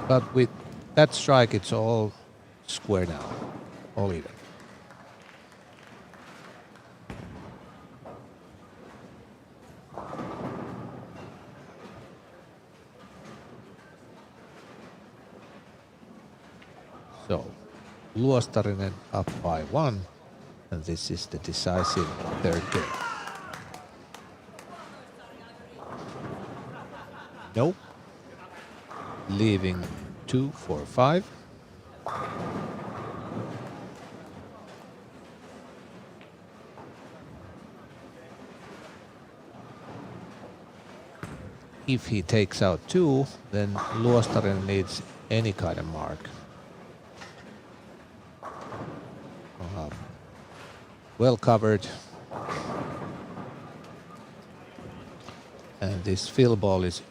But with that strike, it's all square now, all even. So, Luostarinen up by 1, and this is the decisive 3rd game. Nope. Leaving 2 for 5. If he takes out 2, then Luostarinen needs any kind of mark. Well covered. And this fill ball is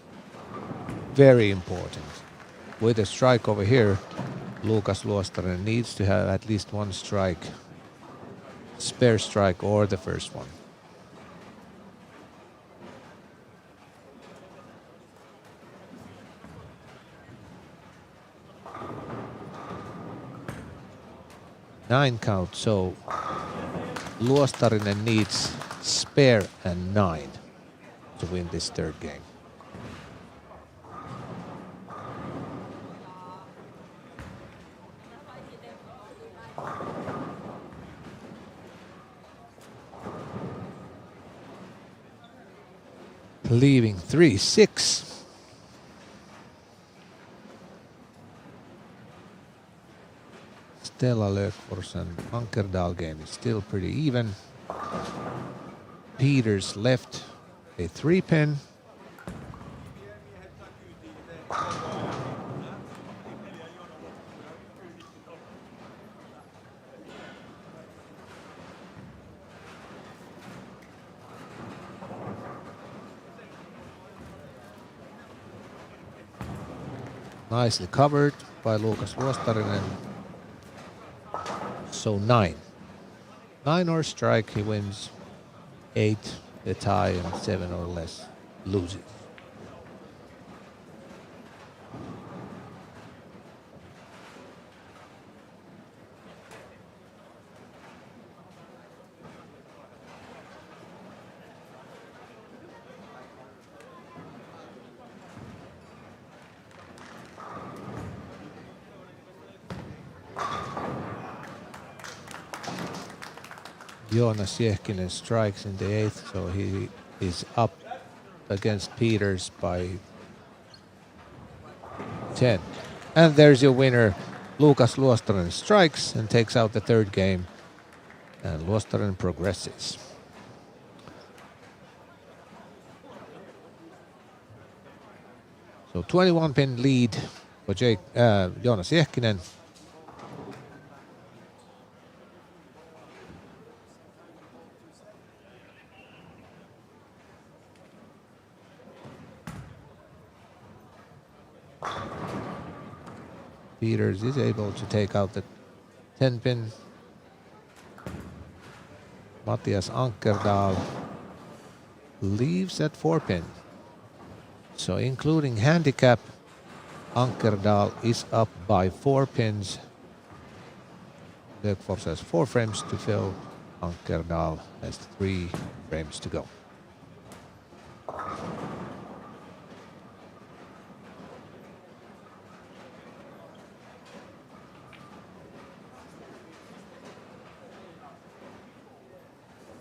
very important. With a strike over here, Lukas Luostarinen needs to have at least 1 strike, spare strike or the first one. Nine count, so Luostarinen needs spare and 9 to win this 3rd game. Leaving 3-6. Stella Löfors and Ankerdal game is still pretty even. Peters left a 3-pin. Nicely covered by Lukas Luostarinen. So 9. 9 or strike, he wins. 8, the tie, and 7 or less, loses. Jonas Jehkinen strikes in the 8th, so he is up against Peters by 10. And there's your winner. Lukas Luostarinen strikes and takes out the 3rd game, and Luostarinen progresses. So 21 pin lead for Joonas Jehkinen. Peters is able to take out the 10 pin. Matthias Ankerdal leaves at 4 pin. So including handicap, Ankerdal is up by 4 pins. Löfgård has 4 frames to fill. Ankerdal has 3 frames to go.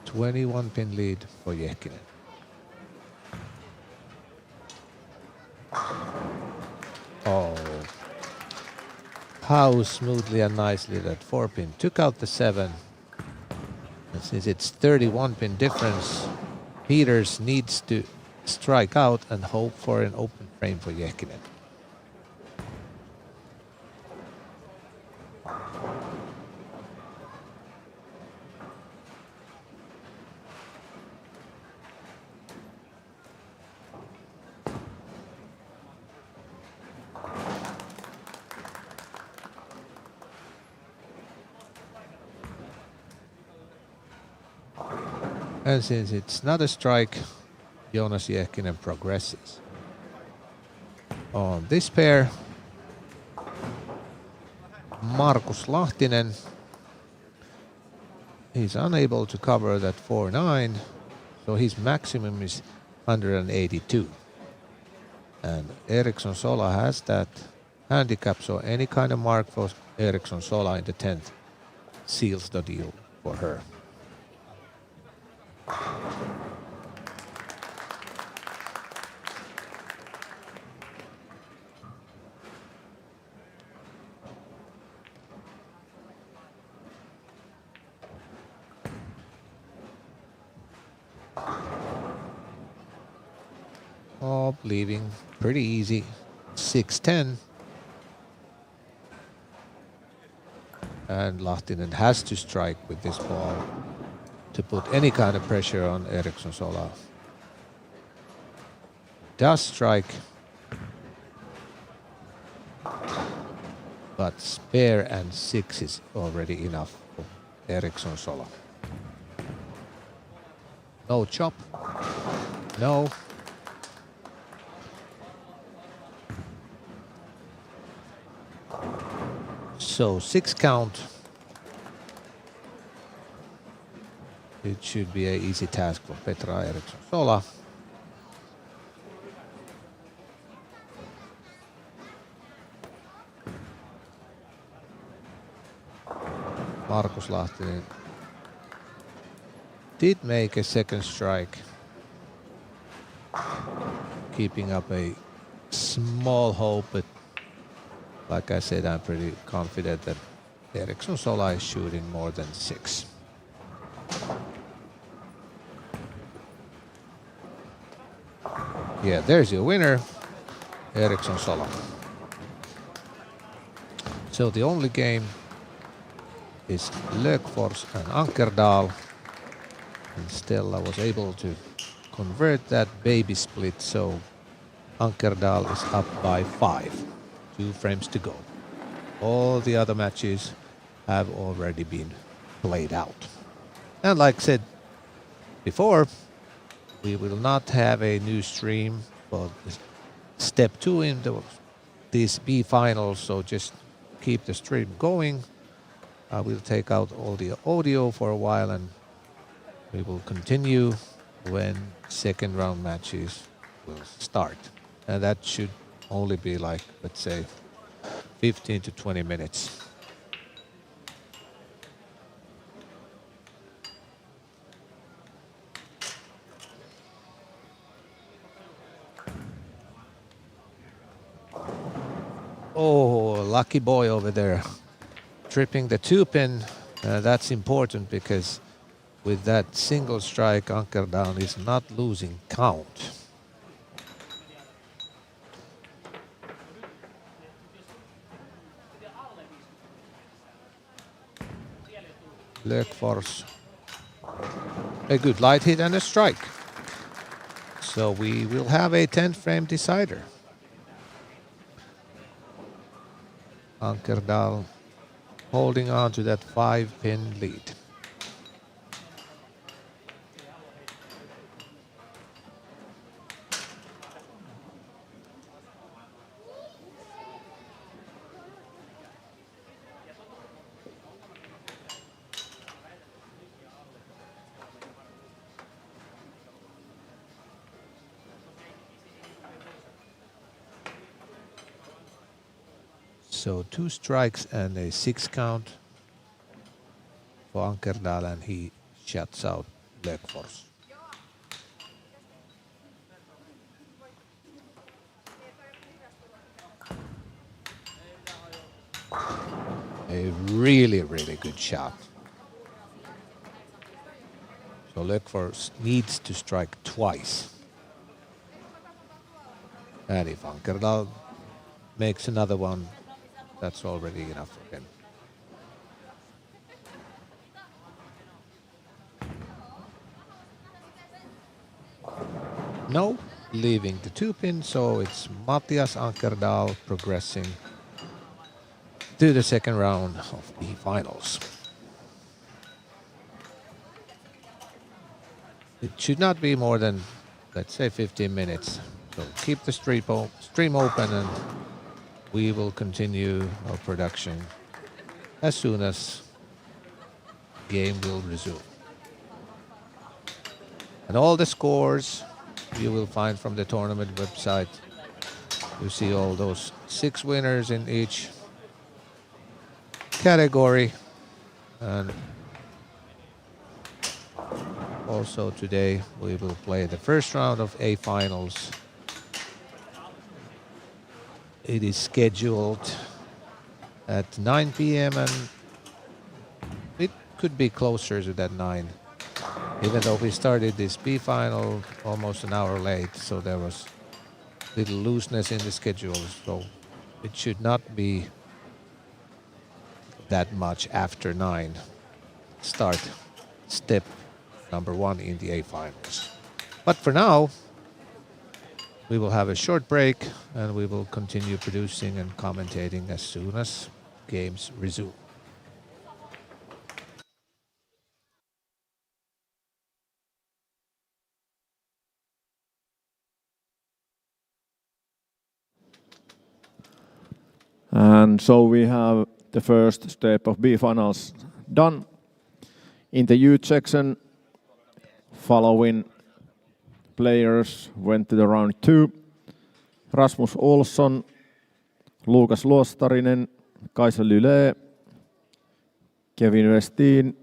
.21 pin lead for Jehkinen. Oh, how smoothly and nicely that 4 pin took out the 7. And since it's 31 pin difference, Peters needs to strike out and hope for an open frame for Jehkinen. And since it's not a strike, Joonas Jehkinen progresses. On this pair, Markus Lahtinen, he's unable to cover that 4-9, so his maximum is 182. And Eriksson Sola has that handicap, so any kind of mark for Eriksson Sola in the 10th seals the deal for her. Oh, leaving pretty easy. 6-10. And Lahtinen has to strike with this ball to put any kind of pressure on Eriksson Sola. Does strike, but spare and 6 is already enough for Eriksson Sola. No chop. No. So 6 count. It should be an easy task for Petra Eriksson Sola. Markus Lahtinen did make a second strike, keeping up a small hope, but like I said, I'm pretty confident that Eriksson Sola is shooting more than 6. Yeah, there's your winner, Eriksson Sola. So the only game is Löfgård and Ankerdal. And Stella was able to convert that baby split, so Ankerdal is up by 5. 2 frames to go. All the other matches have already been played out. And like I said before, we will not have a new stream for step 2 in these B finals, so just keep the stream going. I will take out all the audio for a while and we will continue when second round matches will start. And that should only be like, let's say, 15 to 20 minutes. Oh, lucky boy over there. Tripping the 2-pin. That's important because with that single strike, Ankerdal is not losing count. Lökfors. A good light hit and a strike. So we will have a 10th frame decider. Ankerdal holding on to that 5-pin lead. So 2 strikes and a 6 count for Ankerdal, and he shuts out Lökfors. A really, really good shot. So Lökfors needs to strike twice. And if Ankerdal makes another one, that's already enough for him. No, leaving the 2-pin, so it's Matthias Ankerdal progressing to the second round of the finals. It should not be more than, let's say, 15 minutes. So keep the stream open, and we will continue our production as soon as game will resume. And all the scores you will find from the tournament website. You see all those 6 winners in each category. And also today we will play the first round of A finals. It is scheduled at 9 p.m. and it could be closer to that 9. Even though we started this B final almost an hour late, so there was little looseness in the schedule, so it should not be that much after 9. Start step number 1 in the A finals. But for now, we will have a short break and we will continue producing and commentating as soon as games resume. And so we have the first step of B finals done. In the youth section, following players went to the round 2. Rasmus Olsson, Lukas Luostarinen, Kaisa Lyle, Kevin Westin,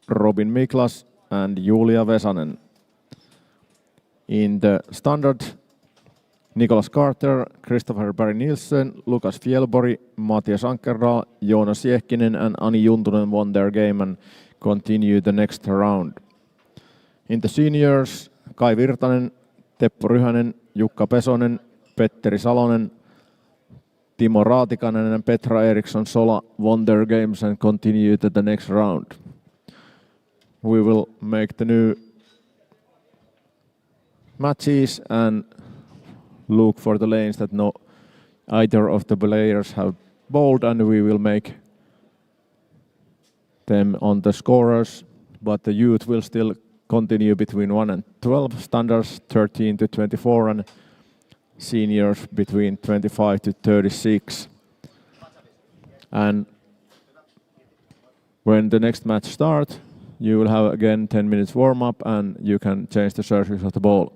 Robin Miklas, and Julia Vesanen. In the standard, Nicholas Carter, Christopher Barry Nielsen, Lukas Fjellborg, Matthias Ankerdal, Joonas Jehkinen, and Ani Juntunen won their game and continue the next round. In the seniors, Kai Virtanen, Teppo Ryhänen, Jukka Pesonen, Petteri Salonen, Timo Raatikainen, and Petra Eriksson Sola won their games and continue to the next round. We will make the new matches and look for the lanes that no either of the players have bowled, and we will make them on the scorers, but the youth will still continue between 1 and 12, standards 13 to 24, and seniors between 25 to 36. And when the next match starts, you will have again 10 minutes warm-up and you can change the surface of the ball.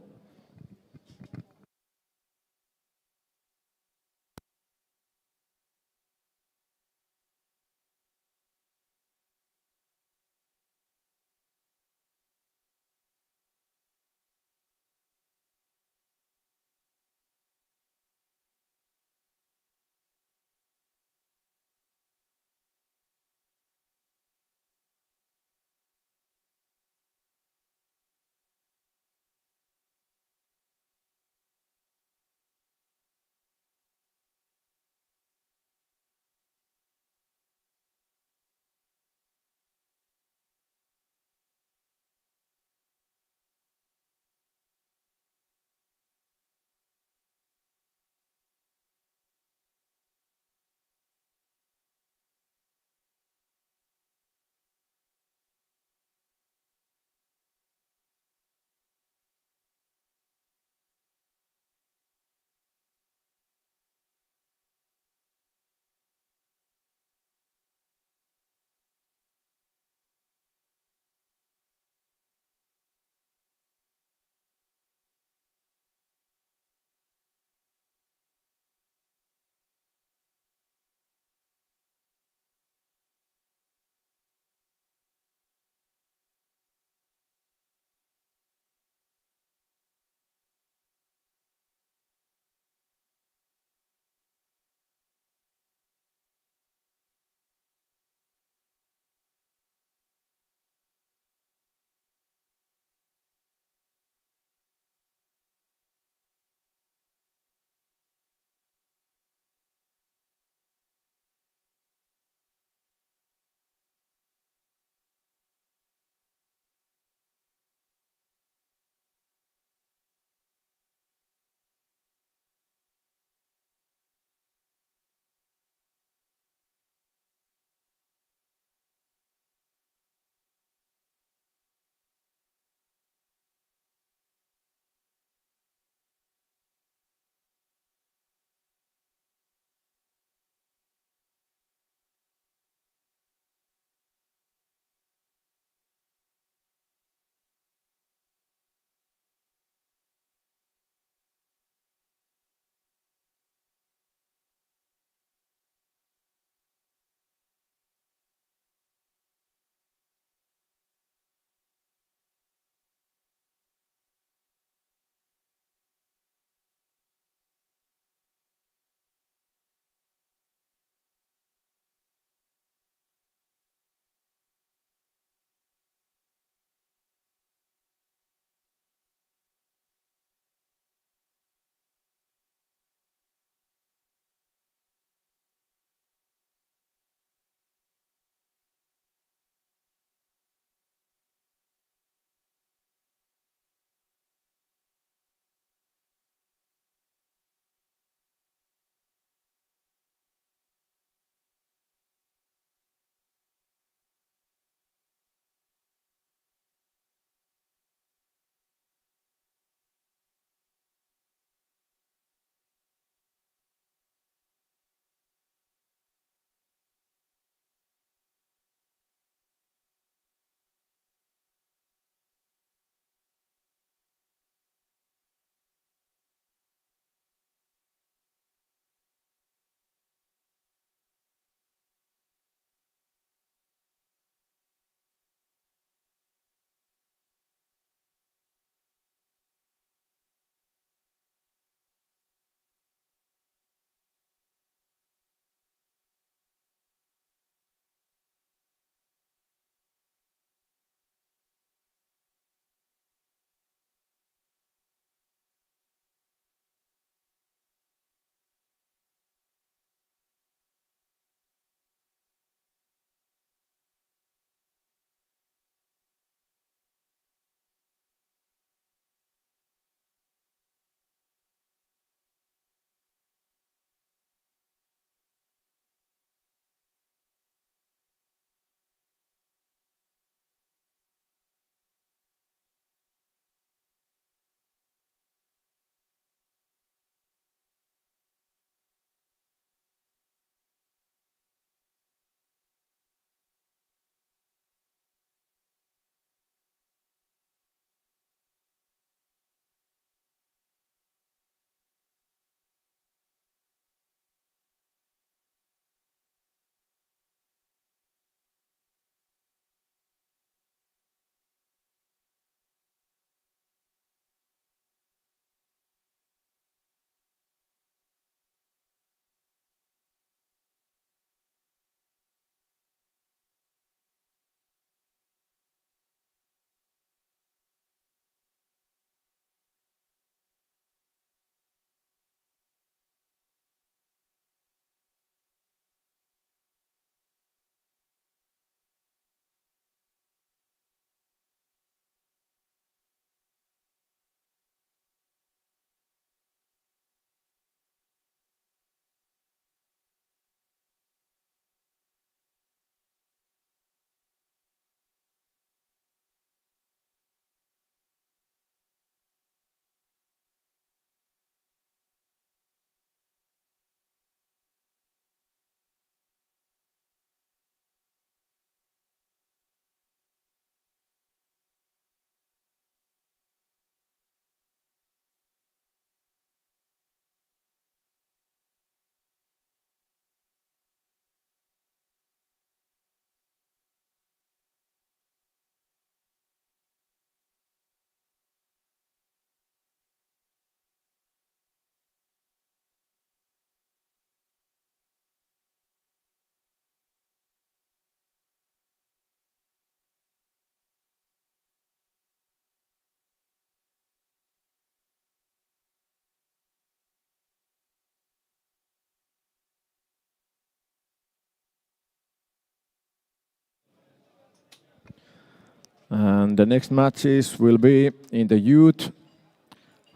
And the next matches will be in the youth.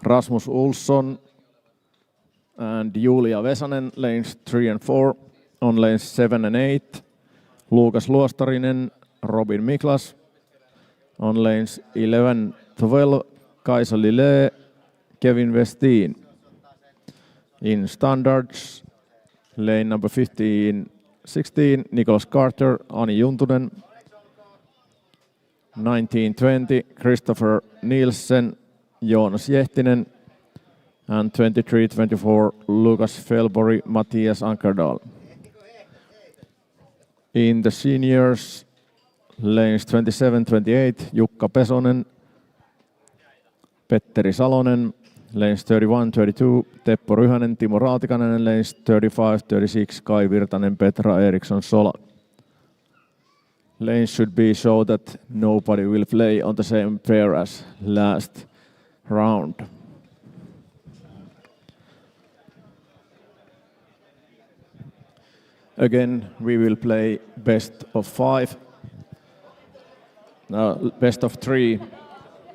Rasmus Olsson and Julia Vesanen, lanes 3 and 4. On lanes 7 and 8, Lukas Luostarinen, Robin Miklas. On lanes 11, 12, Kaisa Lille, Kevin Westin. In standards, lane number 15, 16, Nicholas Carter, Ani Juntunen. 19-20, Christopher Nielsen, Joonas Jehtinen. And 23-24, Lucas Felbori, Matthias Ankerdal. In the seniors, lanes 27-28, Jukka Pesonen, Petteri Salonen. Lanes 31-32, Teppo Ryhänen, Timo Raatikainen. And lanes 35-36, Kai Virtanen, Petra Eriksson Sola. Lanes should be so that nobody will play on the same pair as last round. Again, we will play best of 5, best of 3,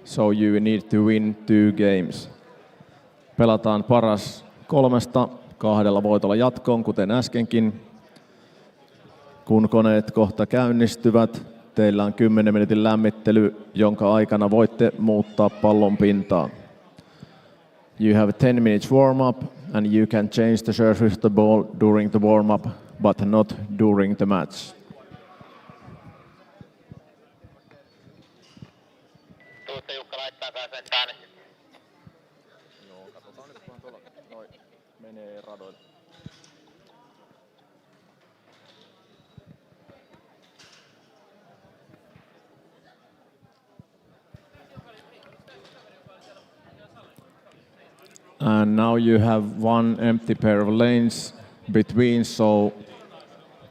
so you need to win 2 games. Pelataan paras 3, 2 voitolla jatkoon, kuten äskenkin. Kun koneet kohta käynnistyvät, teillä on 10 minuutin lämmittely, jonka aikana voitte muuttaa pallon pintaa. You have 10 minutes warm-up and you can change the surface of the ball during the warm-up, but not during the match. Tuutte Jukka laittaa sen tänne. Joo, katsotaan nyt vaan tuolla. Noin menee radoille. And now you have 1 empty pair of lanes between, so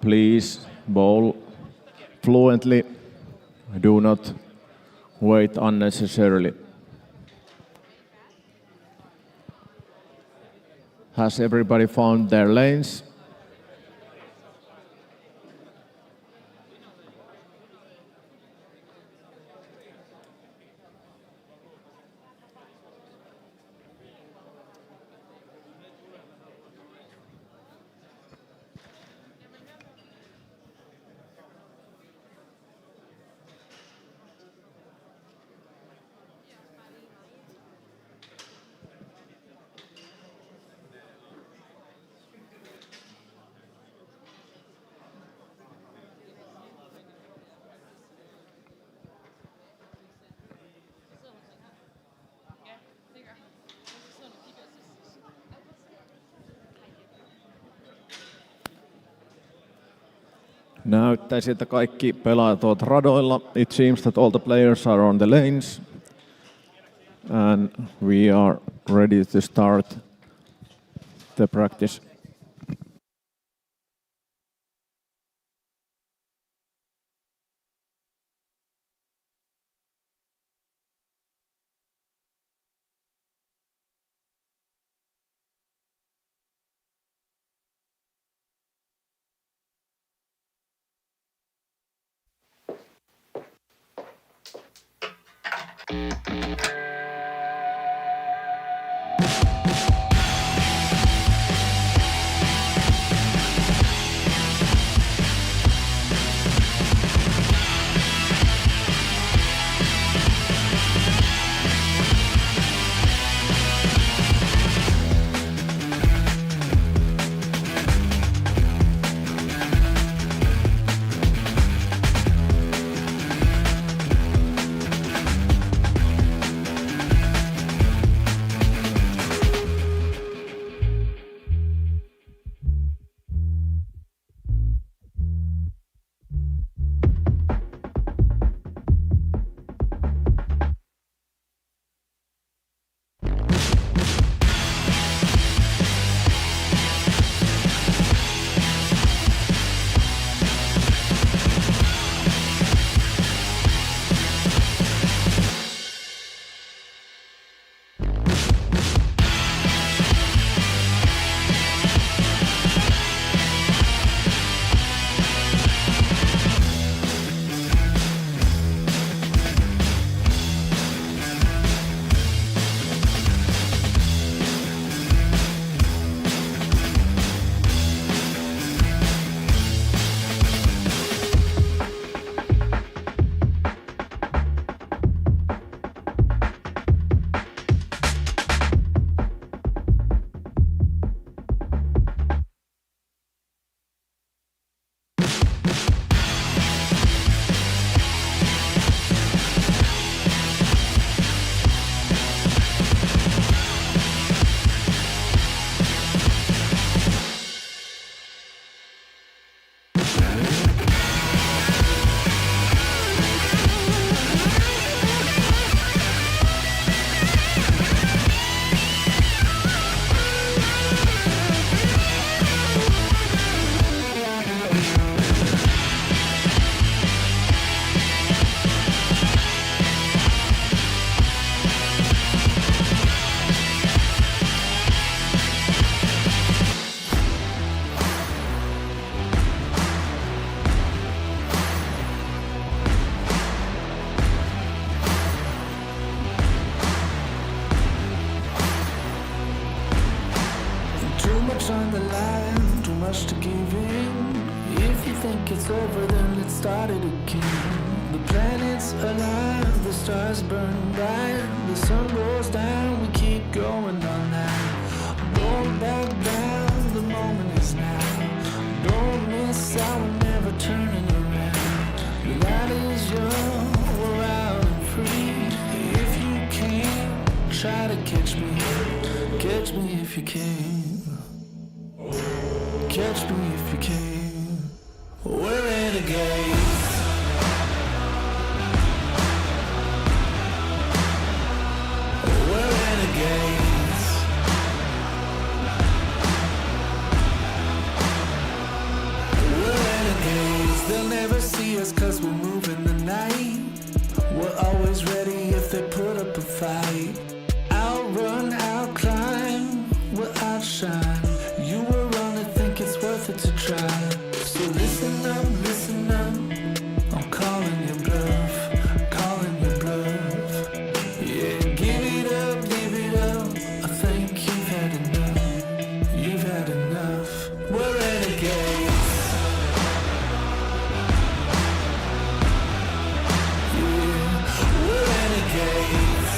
please bowl fluently. Do not wait unnecessarily. Has everybody found their lanes? Näyttäisi, että kaikki pelaajat ovat radoilla. It seems that all the players are on the lanes. And we are ready to start the practice. Too much on the line, too much to give in. If you think it's over, then let's start it again. The planets align, the stars burn bright, the sun goes down, we keep going on now. Don't back down, the moment is now. Don't miss out, we're never turning around. The light is young, we're out and free. If you can, try to catch me if you can. Catch me if you can. We're renegades. We're renegades. We're renegades. They'll never see us 'cause we're moving the night. We're always ready if they put up a fight. Outrun, outclimb, we'll outshine. You will run and think it's worth it to try. So listen up, I'm calling your bluff, calling your bluff. Yeah, give it up, I think you've had enough. We're renegades. Yeah, we're renegades.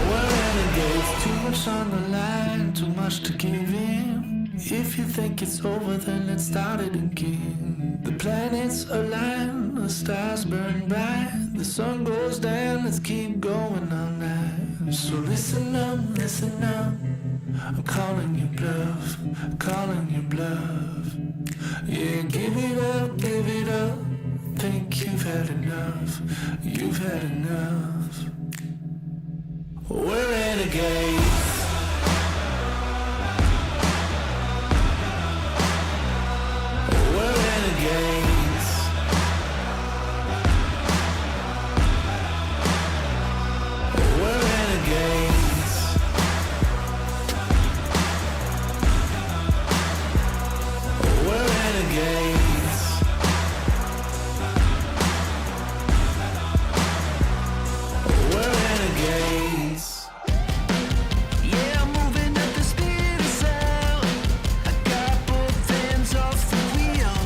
We're renegades. Too much on the line, too much to give in. If you think it's over, then let's start it again. The planets align, the stars burn bright, the sun goes down, let's keep going all night. So listen up, I'm calling your bluff, calling your bluff. Yeah, give it up, think you've had enough, We're renegades. We're renegades. We're renegades. We're renegades. We're renegades. Yeah, I'm moving at the speed of sound. I got both hands off the wheel.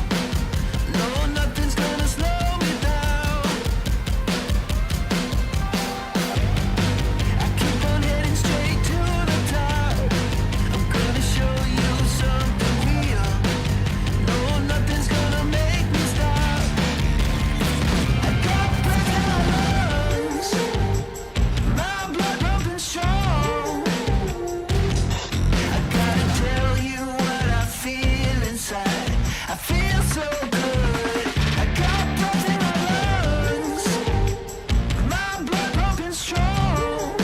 No, nothing's gonna slow me down. I keep on heading straight to the top. I'm gonna show you something real. No, nothing's gonna make me stop. I got breath in my lungs, my blood pumping strong. I gotta tell you what I feel inside. I feel so good. I got breath in my lungs, my blood pumping strong.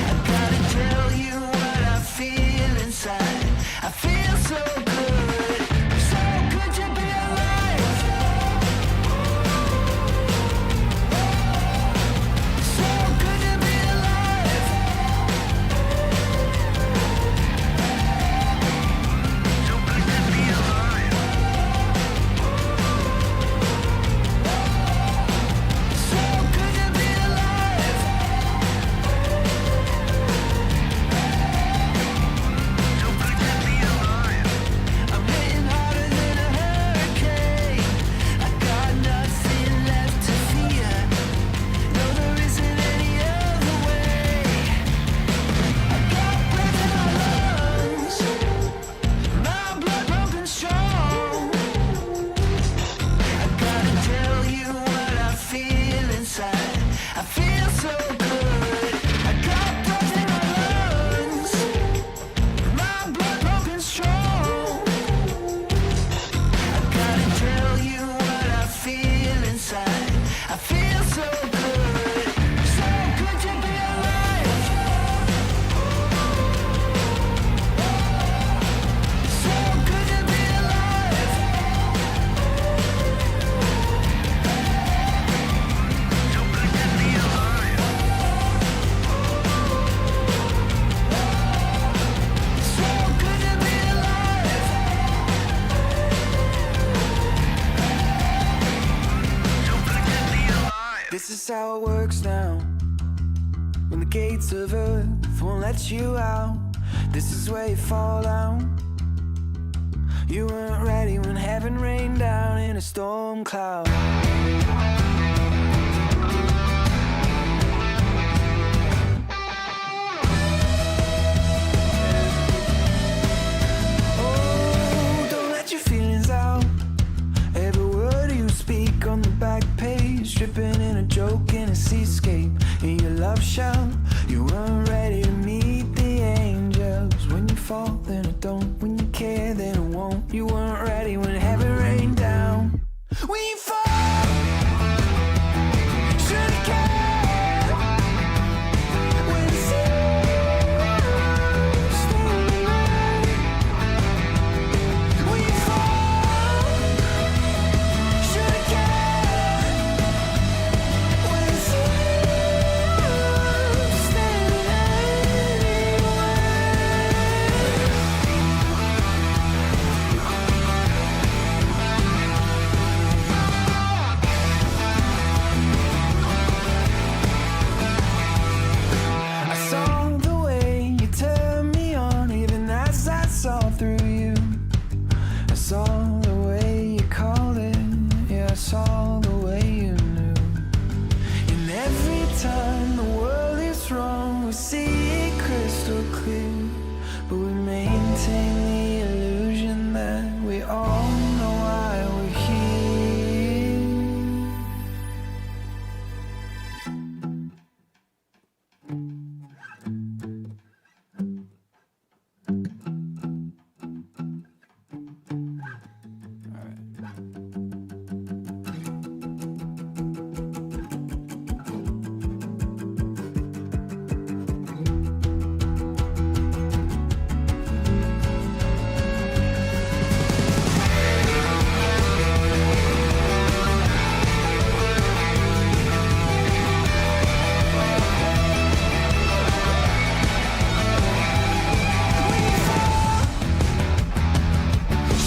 I gotta tell you what I feel inside. I feel so good. So good to be alive. So good to be alive. So good to be alive. So good to be alive. So good to be alive. I'm hitting harder than a hurricane. I got nothing left to fear. No, there isn't any other way. I got breath in my lungs, my blood pumping strong. I gotta tell you what I feel inside. I feel so good. I got breath in my lungs, my blood pumping strong. I gotta tell you what I feel inside. I feel so good. So good to be alive. So good to be alive. So good to be alive. So good to be alive. So good to be alive. This is how it works now. when the gates of earth won't let you out. This is where you fall down. You weren't ready when heaven rained down in a storm cloud. Oh, don't let your feelings out. Every word you speak on the back page, dripping in a joke in a seascape. In your love shout, you weren't ready to meet the angels. When you fall, then it don't. When you care, then it won't. You weren't ready when heaven rained down. When you fall, should've cared. When you see standing there. When you fall, should've cared. When you see standing anywhere. I saw the way you turned me on, even as I saw through you. I saw the way you called it, yeah, I saw the way you knew. And every time the world is wrong, we see it crystal clear. But we maintain the illusion that we all know why we're here.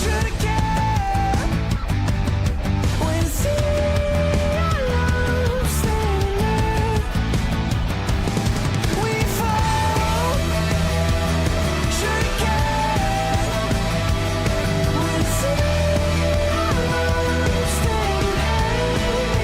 Should've cared. When you see our love standing there. When you fall, should've cared. When you see our love standing anywhere.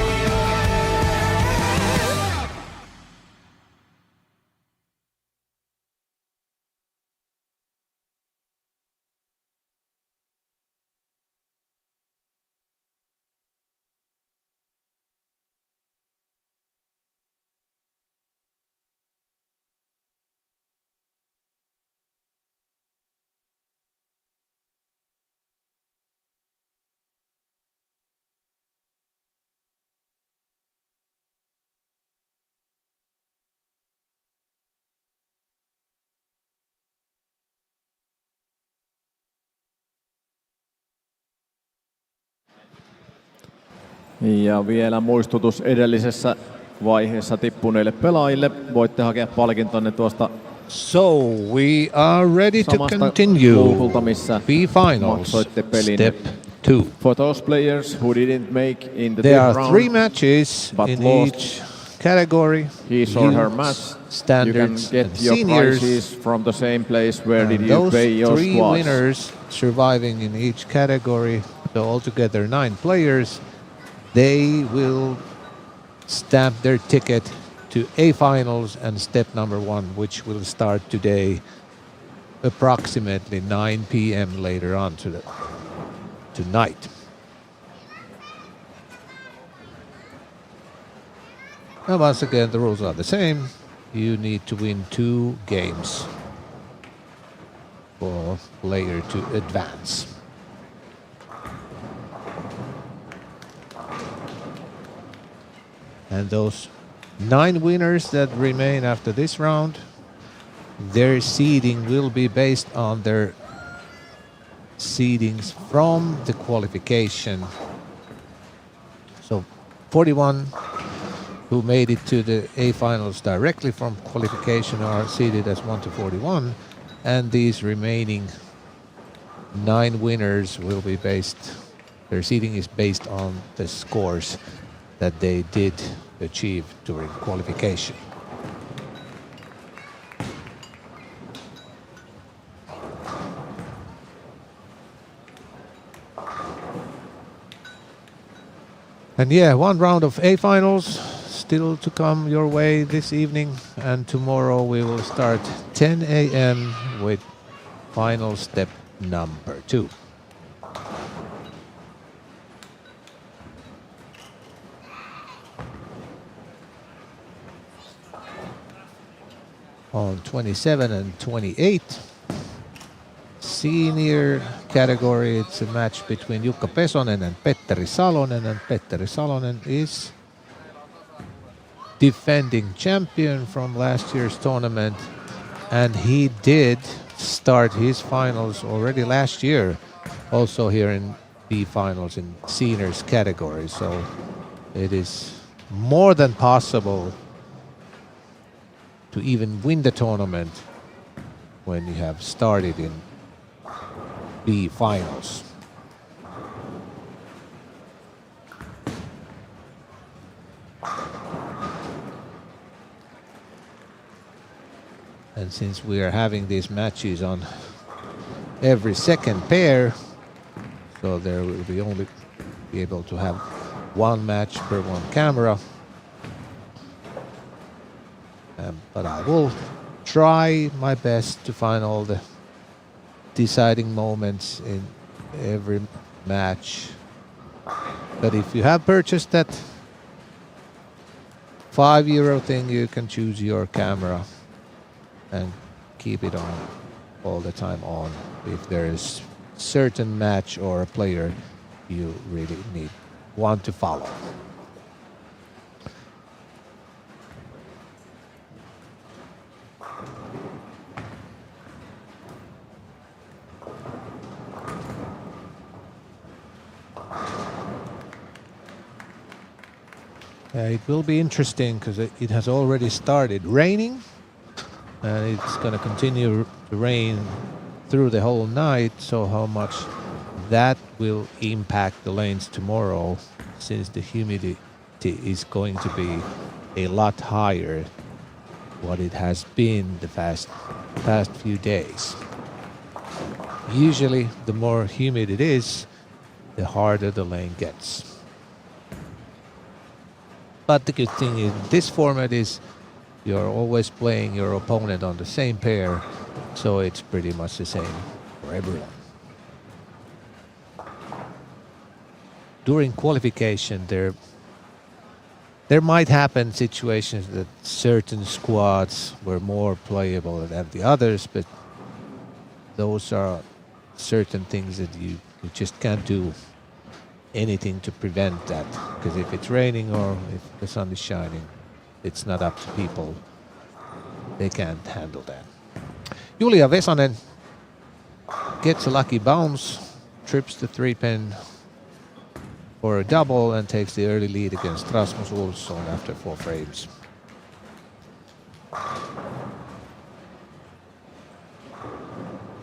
Ja vielä muistutus edellisessä vaiheessa tippuneille pelaajille. Voitte hakea palkintonne tuosta So we are ready to samasta continue. luukulta, missä B-finals, maksoitte pelin. step 2. For those players who didn't make in the There fifth are round, 3 matches but in lost each category. his or her Youths, match, you can standards, get and your seniors. prizes from the same place where And did you those pay your 3 squads. winners surviving in each category, so altogether 9 players, they will stamp their ticket to A-finals and step number 1, which will start today approximately 9 p.m. later on tonight. And once again, the rules are the same. You need to win 2 games for a player to advance. And those 9 winners that remain after this round, their seeding will be based on their seedings from the qualification. So 41 who made it to the A finals directly from qualification are seeded as 1 to 41, and these remaining 9 winners will be based, their seeding is based on the scores that they did achieve during qualification. And yeah, one round of A finals still to come your way this evening, and tomorrow we will start 10 a.m. with final step number 2. On 27 and 28, senior category, it's a match between Jukka Pesonen and Petteri Salonen, and Petteri Salonen is defending champion from last year's tournament, and he did start his finals already last year, also here in B finals in seniors category, so it is more than possible to even win the tournament when you have started in B finals. And since we are having these matches on every second pair, so there will be only be able to have one match per one camera. But I will try my best to find all the deciding moments in every match. But if you have purchased that €5 thing, you can choose your camera and keep it on all the time on if there is certain match or a player you really want to follow. It will be interesting because it has already started raining, and it's going to continue to rain through the whole night, so how much that will impact the lanes tomorrow, since the humidity is going to be a lot higher what it has been the past few days. Usually the more humid it is, the harder the lane gets. But the good thing in this format is you're always playing your opponent on the same pair, so it's pretty much the same for everyone. During qualification, there might happen situations that certain squads were more playable than the others, but those are certain things that you just can't do anything to prevent that, because if it's raining or if the sun is shining, it's not up to people. They can't handle that. Julia Vesanen gets a lucky bounce, trips the 3-pin for a double, and takes the early lead against Rasmus Olsson after 4 frames.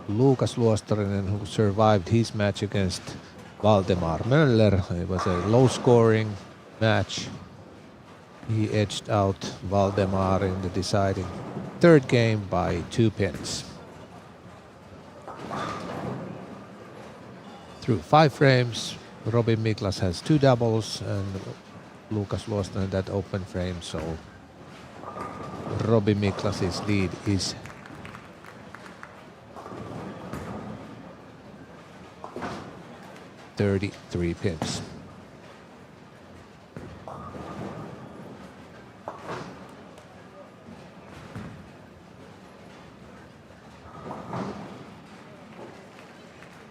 Lukas Luostarinen, who survived his match against Valdemar Möller, it was a low-scoring match. He edged out Valdemar in the deciding 3rd game by 2 pins. Through 5 frames, Robin Miklas has 2 doubles and Lukas Luostarinen that open frame, so Robin Miklas's lead is 33 pins.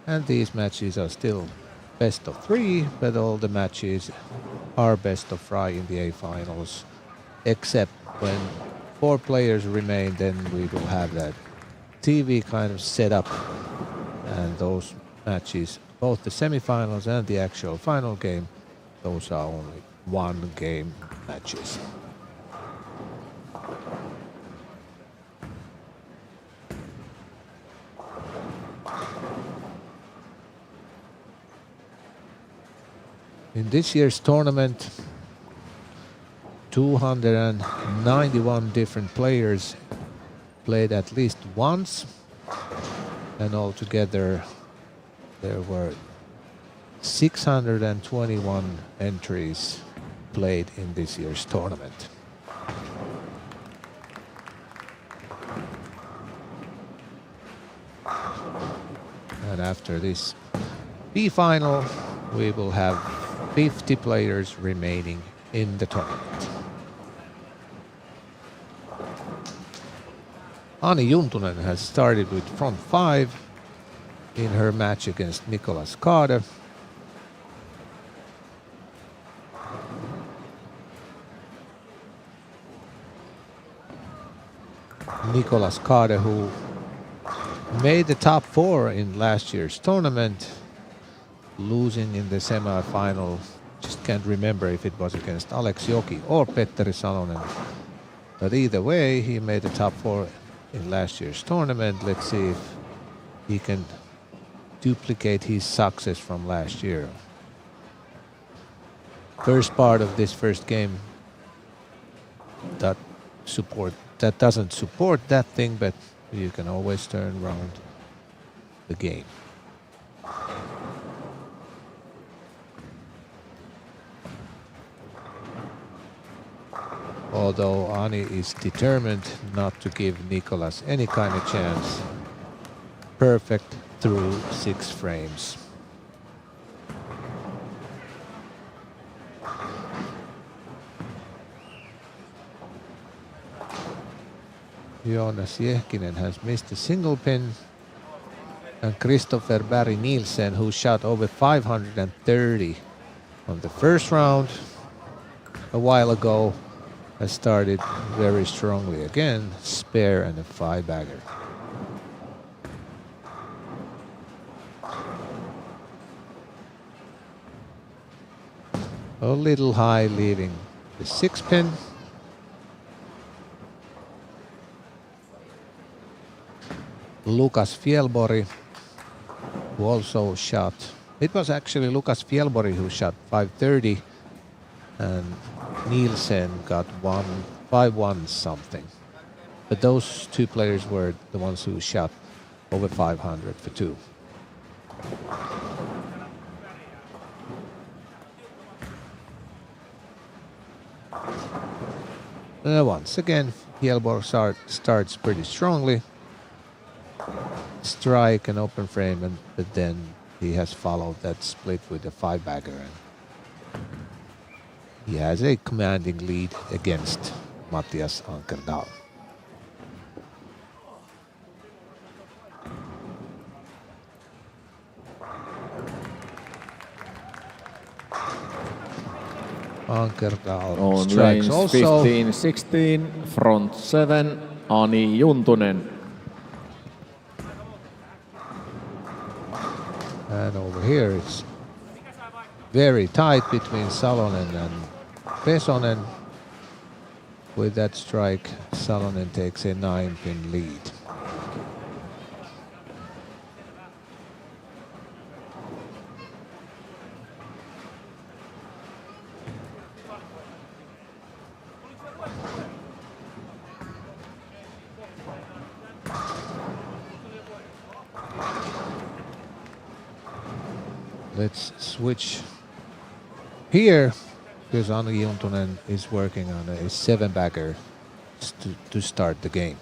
And these matches are still best of 3, but all the matches are best of 5 in the A finals, except when 4 players remain, then we will have that TV kind of set up, and those matches, both the semifinals and the actual final game, those are only 1 game matches. In this year's tournament, 291 different players played at least once, and altogether there were 621 entries played in this year's tournament. And after this B-final, we will have 50 players remaining in the tournament. Ani Juntunen has started with front 5 in her match against Nicolas Kade. Nicolas Kade, who made the top 4 in last year's tournament, losing in the semi-final. Just can't remember if it was against Alex Joki or Petteri Salonen. But either way, he made the top 4 in last year's tournament. Let's see if he can duplicate his success from last year. First part of this first game that doesn't support that thing, but you can always turn around the game. Although Ani is determined not to give Nicolas any kind of chance. Perfect through 6 frames. Jonas Jehkinen has missed a single pin. And Christopher Barry Nielsen, who shot over 530 on the first round a while ago, has started very strongly again, spare and a 5-bagger. A little high, leaving the 6-pin. Lukas Fjellborg, who also shot. It was actually Lukas Fjellborg who shot 530, and Nielsen got 5-1 something. But those 2 players were the ones who shot over 500 for 2. Once again, Fjellborg starts pretty strongly. Strike and open frame, but then he has followed that split with a 5-bagger. And he has a commanding lead against Matthias Ankerdal. Ankerdal On strikes lanes also. 15-16, front 7, Ani Juntunen. And over here it's very tight between Salonen and Pesonen. With that strike, Salonen takes a 9-pin lead. Let's switch here, because Ani Juntunen is working on a 7-bagger to start the game.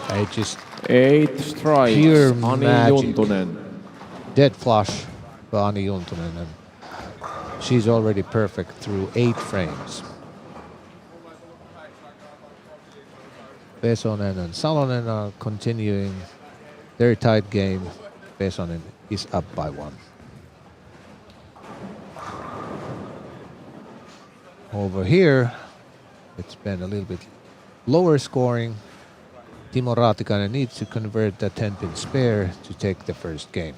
I just 8 strikes, pure Ani magic. Juntunen. Dead flush for Ani Juntunen, and she's already perfect through 8 frames. Pesonen and Salonen are continuing their tight game. Pesonen is up by 1. Over here, it's been a little bit lower scoring. Timo Raatikainen needs to convert the 10-pin spare to take the first game.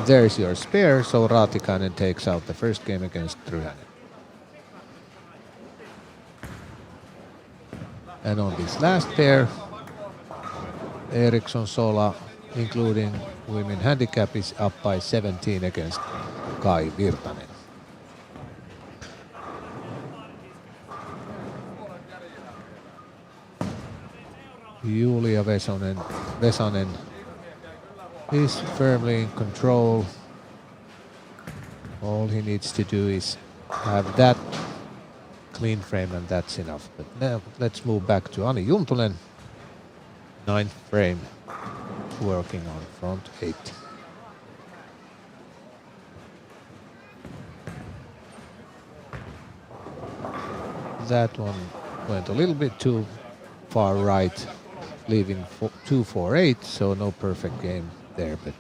There's your spare, so Raatikainen takes out the first game against Tryhanen. And on this last pair, Eriksson Sola, including women handicap, is up by 17 against Kai Virtanen. Julia Vesanen is firmly in control. All he needs to do is have that clean frame and that's enough. But now let's move back to Ani Juntunen. 9th frame, working on front 8. That one went a little bit too far right, leaving 2-4-8, so no perfect game there, but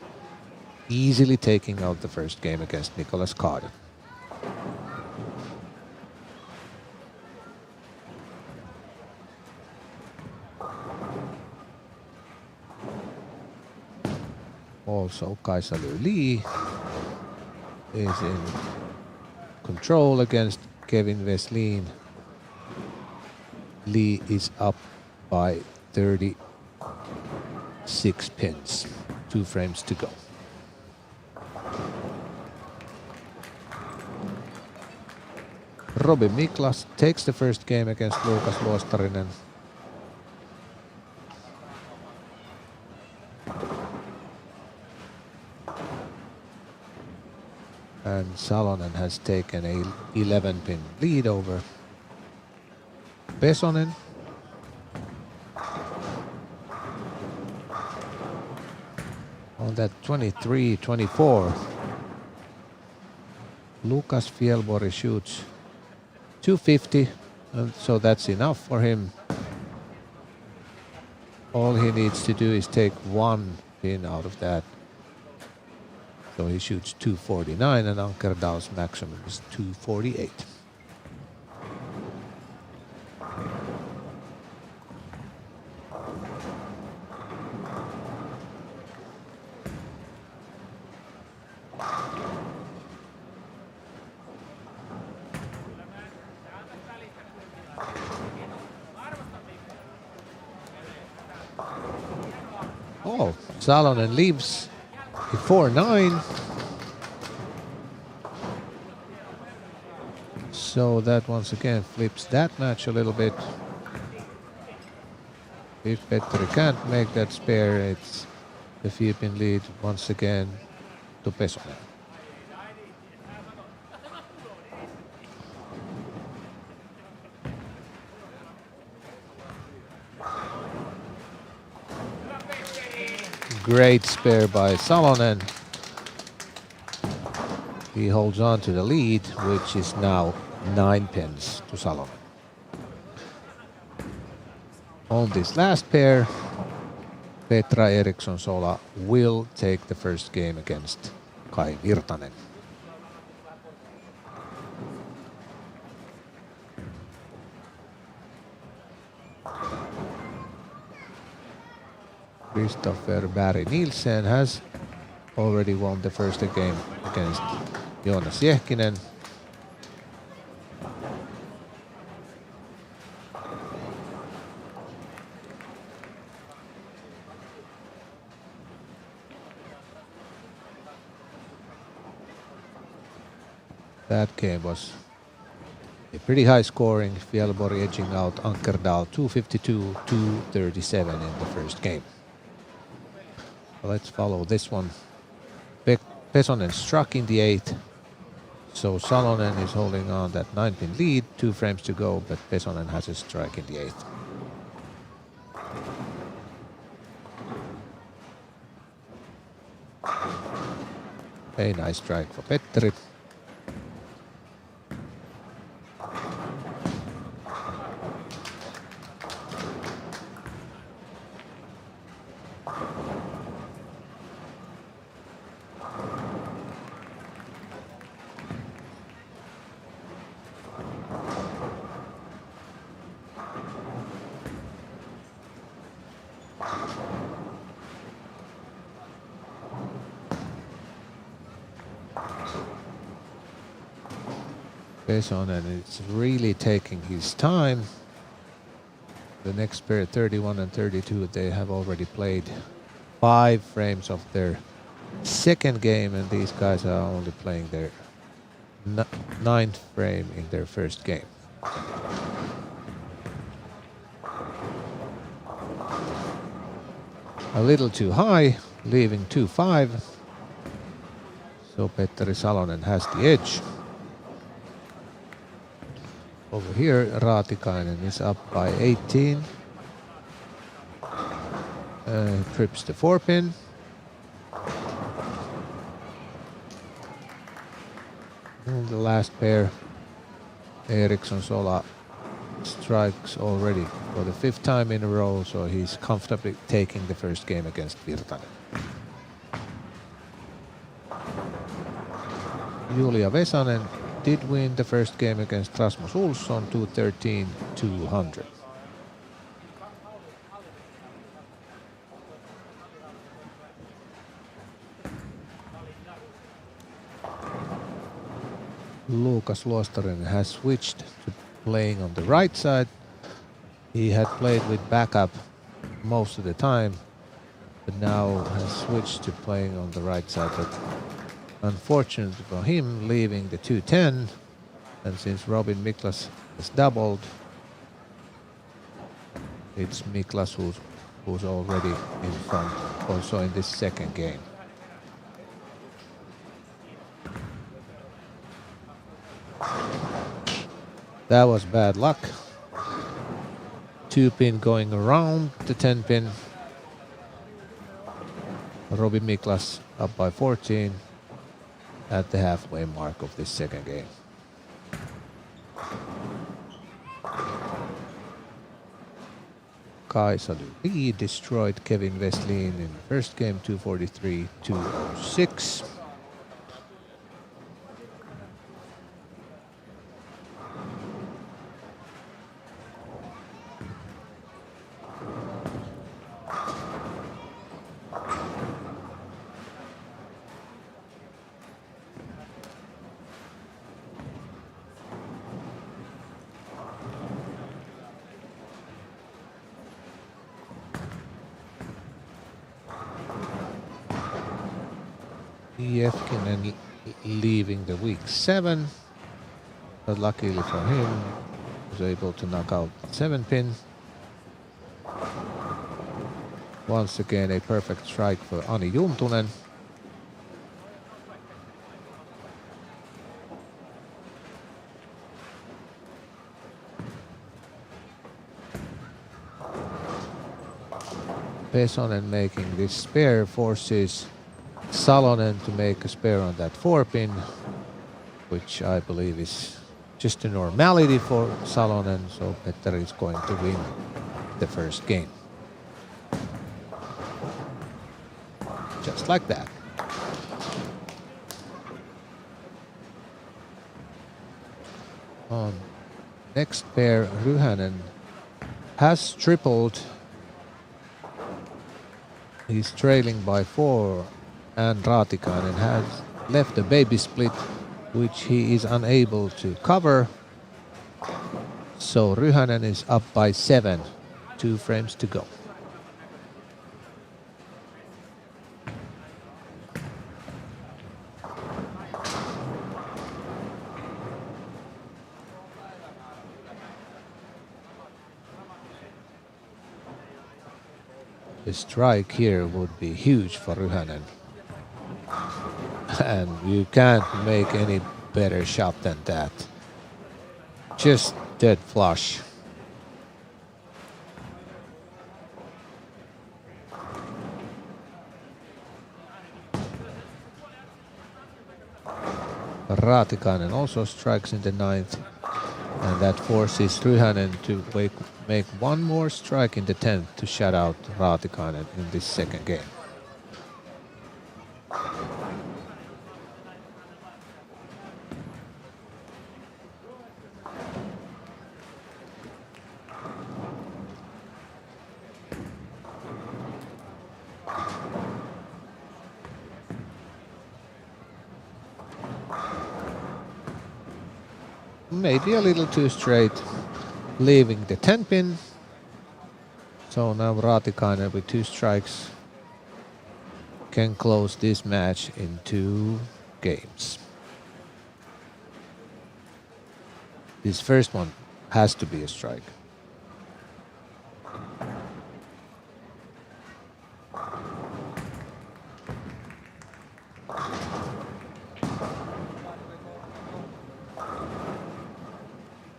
easily taking out the first game against Nicolas Carden. Also, Kaisalu Lee is in control against Kevin Westlin. Lee is up by 36 pins. 2 frames to go. Robin Miklas takes the first game against Lukas Luostarinen. And Salonen has taken a 11-pin lead over Pesonen. On that 23-24, Lukas Fjellborg shoots 250, and so that's enough for him. All he needs to do is take 1 pin out of that. So he shoots 249 and Ankerdal's maximum is 248. Oh, Salonen leaves 4-9. So that once again flips that match a little bit. If Petteri can't make that spare, it's the 5-pin lead once again to Pesonen. Great spare by Salonen. He holds on to the lead, which is now 9 pins to Salonen. On this last pair, Petra Eriksson Sola will take the first game against Kai Virtanen. Christopher Barry Nielsen has already won the first game against Joonas Jehkinen. That game was a pretty high scoring, Fjellborg edging out Ankerdal 252-237 in the first game. Let's follow this one. Pesonen struck in the 8th, so Salonen is holding on that 9-pin lead, 2 frames to go, but Pesonen has a strike in the 8th. A nice strike for Petteri. Pesonen is really taking his time. The next pair, 31 and 32, they have already played 5 frames of their second game, and these guys are only playing their ninth frame in their first game. A little too high, leaving 2-5. So Petteri Salonen has the edge. Over here, Raatikainen is up by 18. Trips the 4-pin. And the last pair, Eriksson Sola strikes already for the 5th time in a row, so he's comfortably taking the first game against Virtanen. Julia Vesanen did win the first game against Rasmus Olsson 213-200. Lukas Luostarinen has switched to playing on the right side. He had played with backup most of the time, but now has switched to playing on the right side. But unfortunately for him, leaving the 210, and since Robin Miklas has doubled, it's Miklas who's already in front, also in this second game. That was bad luck. 2-pin going around the 10-pin. Robin Miklas up by 14 at the halfway mark of this second game. Kaisa Lee destroyed Kevin Westlin in the first game, 243-206. Jefkinen leaving the week 7, but luckily for him, was able to knock out 7-pin. Once again, a perfect strike for Ani Juntunen. Pesonen making this spare forces Salonen to make a spare on that 4-pin, which I believe is just a normality for Salonen, so Petteri is going to win the first game. Just like that. On next pair, Ryhänen has tripled. He's trailing by 4. And Raatikainen has left a baby split, which he is unable to cover. So Ryhänen is up by 7, 2 frames to go. The strike here would be huge for Ryhänen. And you can't make any better shot than that. Just dead flush. Raatikainen also strikes in the 9th, and that forces Ryhänen to make one more strike in the 10th to shut out Raatikainen in this second game. Maybe a little too straight, leaving the 10-pin. So now Raatikainen with 2 strikes can close this match in 2 games. This first one has to be a strike.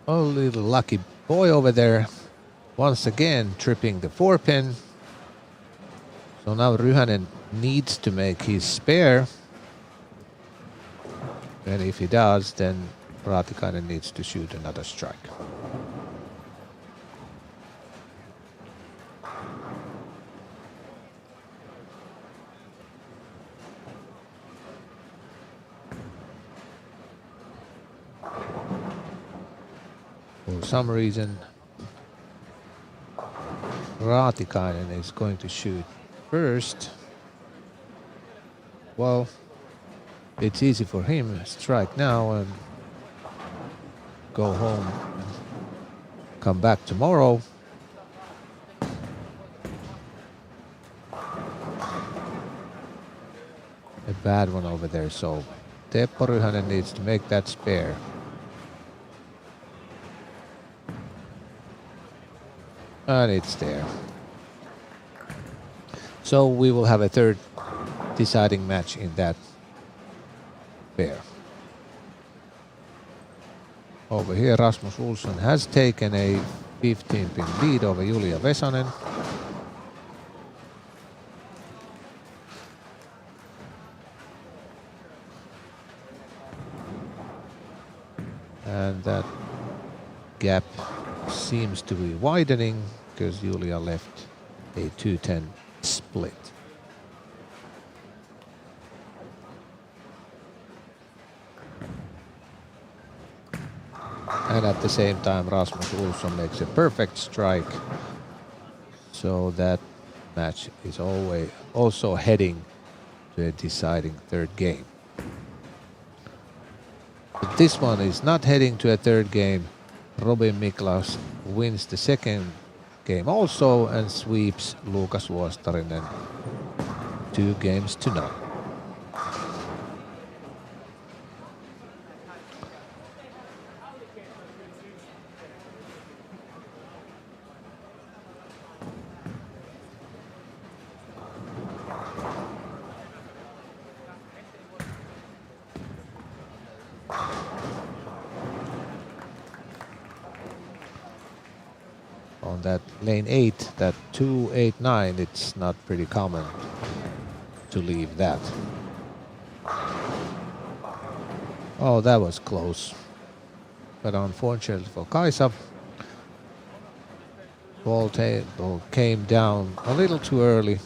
Oh, little lucky boy over there, once again tripping the 4-pin. So now Ryhänen needs to make his spare. And if he does, then Raatikainen needs to shoot another strike. For some reason, Raatikainen is going to shoot first. Well, it's easy for him. Strike now and go home. Come back tomorrow. A bad one over there, so Teppo Ryhänen needs to make that spare. And it's there. So we will have a third deciding match in that pair. Over here Rasmus Olsson has taken a 15-pin lead over Julia Vesanen. And that gap seems to be widening because Julia left a 2-10 split. And at the same time Rasmus Olsson makes a perfect strike. So that match is also heading to a deciding third game. But this one is not heading to a third game. Robin Miklas wins the second game also and sweeps Lukas Luostarinen 2-0. On that lane 8, that 2-8-9, it's not pretty common to leave that. Oh, that was close. But unfortunately for Kaisa, ball came down a little too early.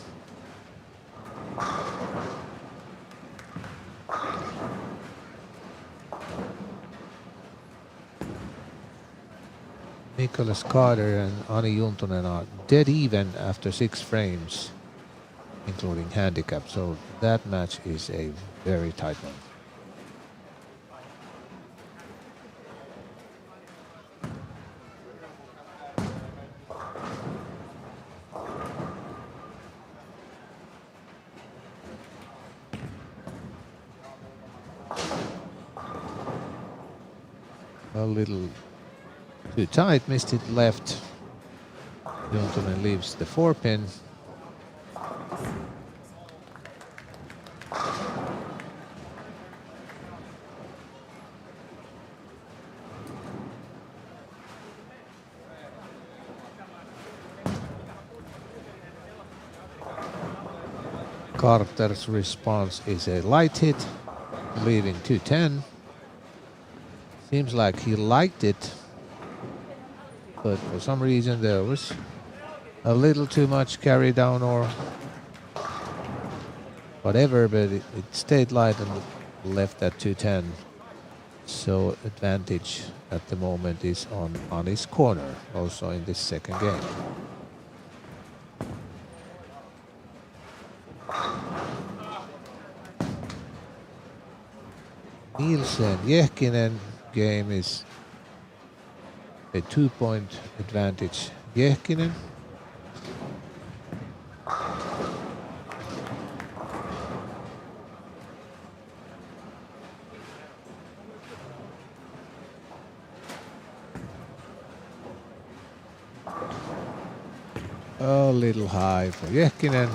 Nicholas Carter and Ani Juntunen are dead even after 6 frames, including handicap. So that match is a very tight one. A little too tight, missed it left. Juntunen leaves the 4-pin. Carter's response is a light hit, leaving 2-10. Seems like he liked it, but for some reason there was a little too much carry down or whatever, but it stayed light and left at 210. So advantage at the moment is on his corner, also in this second game. Nielsen Jehkinen game is a 2-point advantage. Jehkinen. A little high for Jehkinen.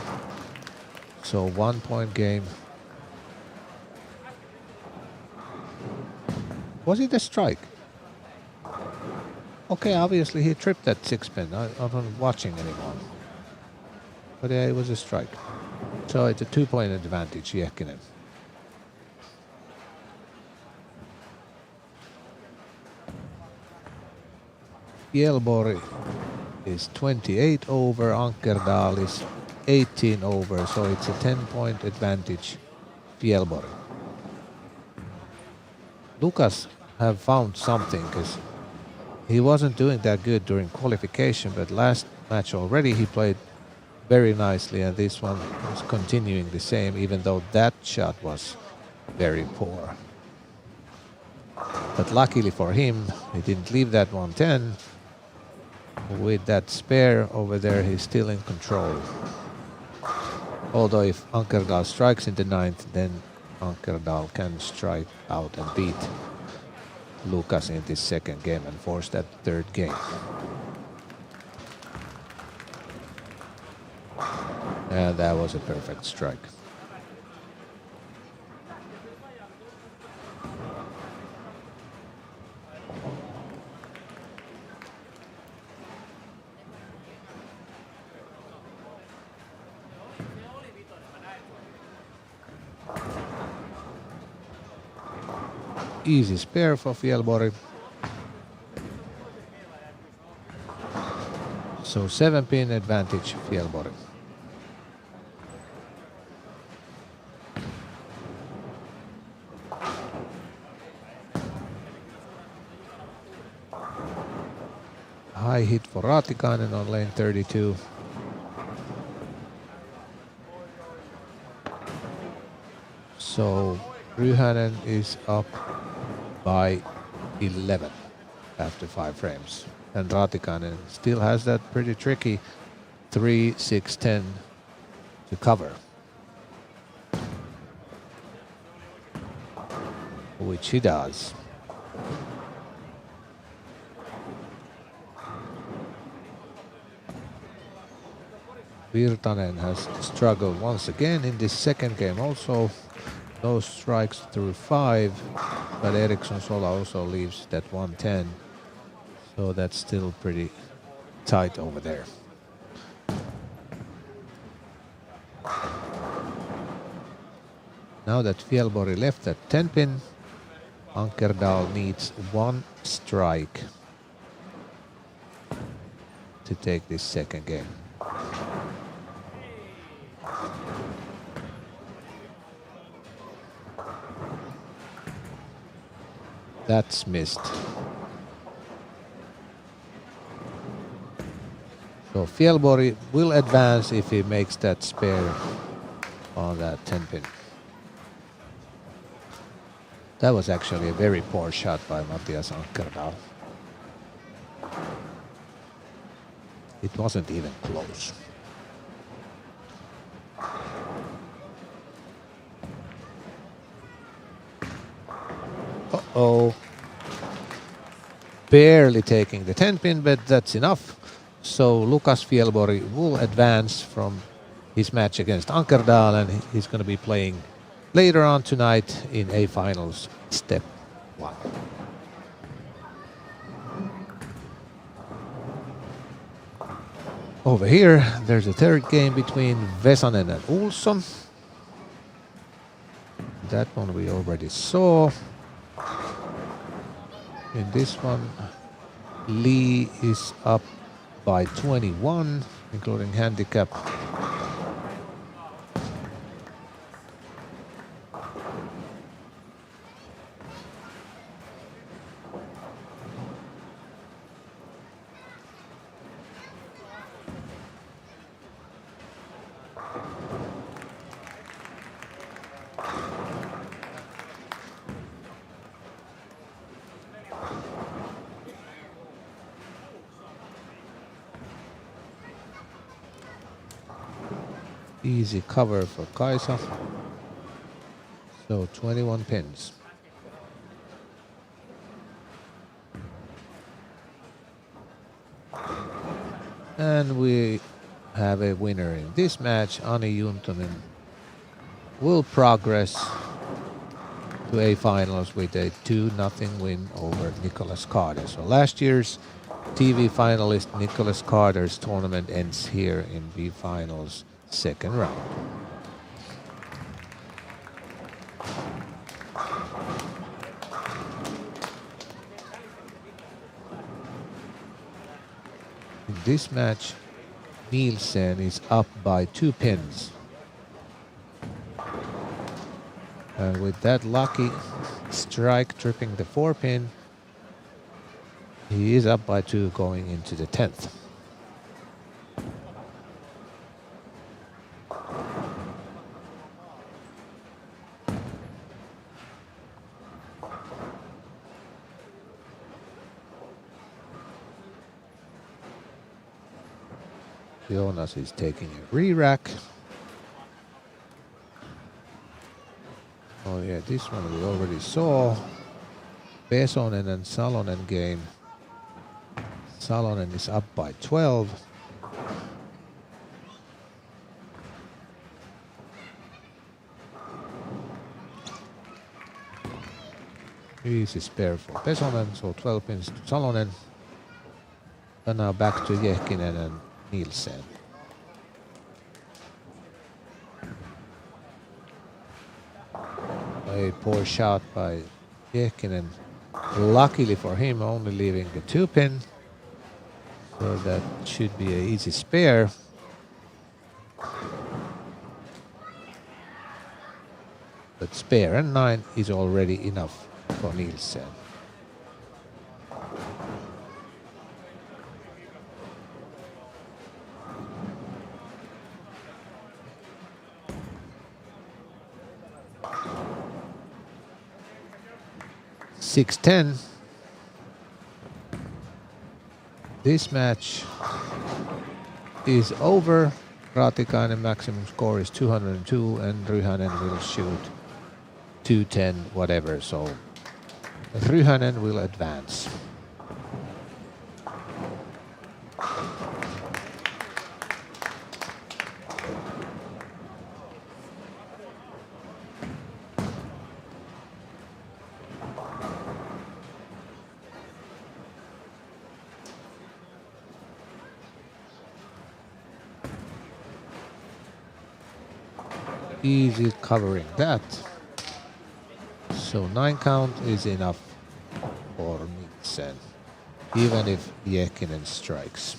So 1 point game. Was it a strike? Okay, obviously he tripped that 6-pin. I'm not watching anymore. But yeah, it was a strike. So it's a 2-point advantage, Jehkinen. Fjällborg is 28 over, Ankerdal is 18 over, so it's a 10-point advantage, Fjällborg. Lucas have found something, because he wasn't doing that good during qualification, but last match already he played very nicely, and this one is continuing the same, even though that shot was very poor. But luckily for him, he didn't leave that 110. With that spare over there, he's still in control. Although if Ankerdal strikes in the 9th, then Ankerdal can strike out and beat Lucas in this second game and force that 3rd game. And that was a perfect strike. Easy spare for Fjällborg. So 7-pin advantage Fjällborg. High hit for Raatikainen on lane 32. So Ryhänen is up by 11 after 5 frames. And Raatikainen still has that pretty tricky 3-6-10 to cover, which he does. Virtanen has struggled once again in this second game also. No strikes through 5, but Eriksson Sola also leaves that 110. So that's still pretty tight over there. Now that Fjällborg left that 10-pin, Ankerdal needs 1 strike to take this second game. That's missed. So Fjällborg will advance if he makes that spare on that 10-pin. That was actually a very poor shot by Mattias Ankerdal. It wasn't even close. Uh-oh. Barely taking the 10-pin, but that's enough. So Lucas Fjällborg will advance from his match against Ankerdal, and he's going to be playing later on tonight in A-finals step 1. Over here, there's a 3rd game between Vesanen and Olsson. That one we already saw. In this one, Lee is up by 21, including handicap. Easy cover for Kaisa. So 21 pins. And we have a winner in this match. Ani Juntunen will progress to a finals with a 2-0 win over Nicholas Carter. So last year's TV finalist Nicholas Carter's tournament ends here in B finals second round. In this match, Nielsen is up by 2 pins. And with that lucky strike tripping the 4-pin, he is up by 2 going into the 10th. Jonas is taking a re-rack. Oh yeah, this one we already saw. Pesonen and Salonen game. Salonen is up by 12. Easy spare for Pesonen, so 12 pins to Salonen. And now back to Jekinen and Nielsen. A poor shot by Jekinen. Luckily for him, only leaving the 2-pin. So that should be an easy spare. But spare and 9 is already enough for Nielsen. (6-10). This match is over. Raatikainen maximum score is 202 and Ryhanen will shoot 210 whatever, so Ryhanen will advance. Easy covering that. So 9 count is enough for Nielsen, even if Jekinen strikes.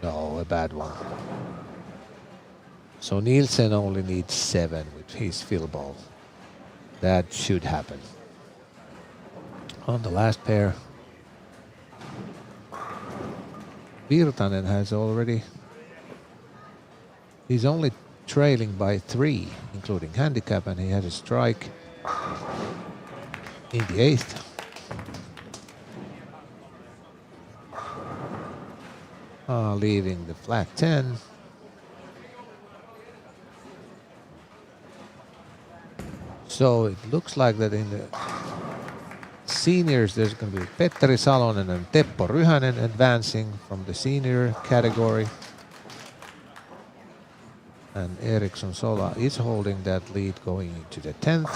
No, a bad one. So Nielsen only needs 7 with his fill ball. That should happen. On the last pair, Virtanen has already... He's only trailing by 3, including handicap, and he had a strike in the 8th. Leaving the flat 10. So it looks like that in the seniors there's going to be Petteri Salonen and Teppo Ryhanen advancing from the senior category. And Eriksson Sola is holding that lead going into the 10th.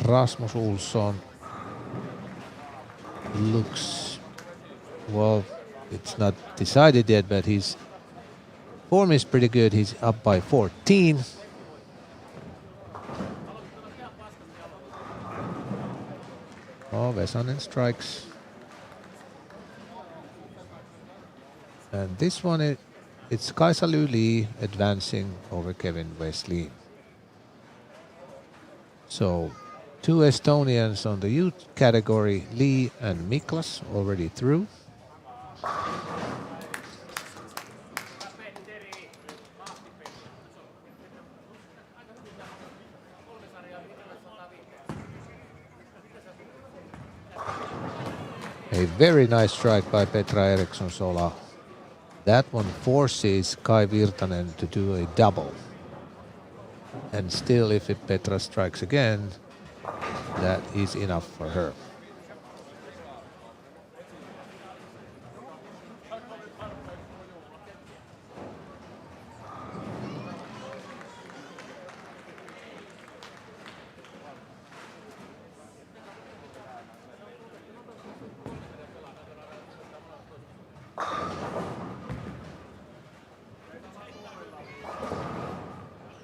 Rasmus Olsson looks, well, it's not decided yet, but his form is pretty good. He's up by 14. Oh, Vesanen strikes. And this one, it's Kaisa Lee advancing over Kevin Westlin. So 2 Estonians on the youth category, Lee and Miklas, already through. A very nice strike by Petra Eriksson-Sola. That one forces Kai Virtanen to do a double. And still, if Petra strikes again, that is enough for her.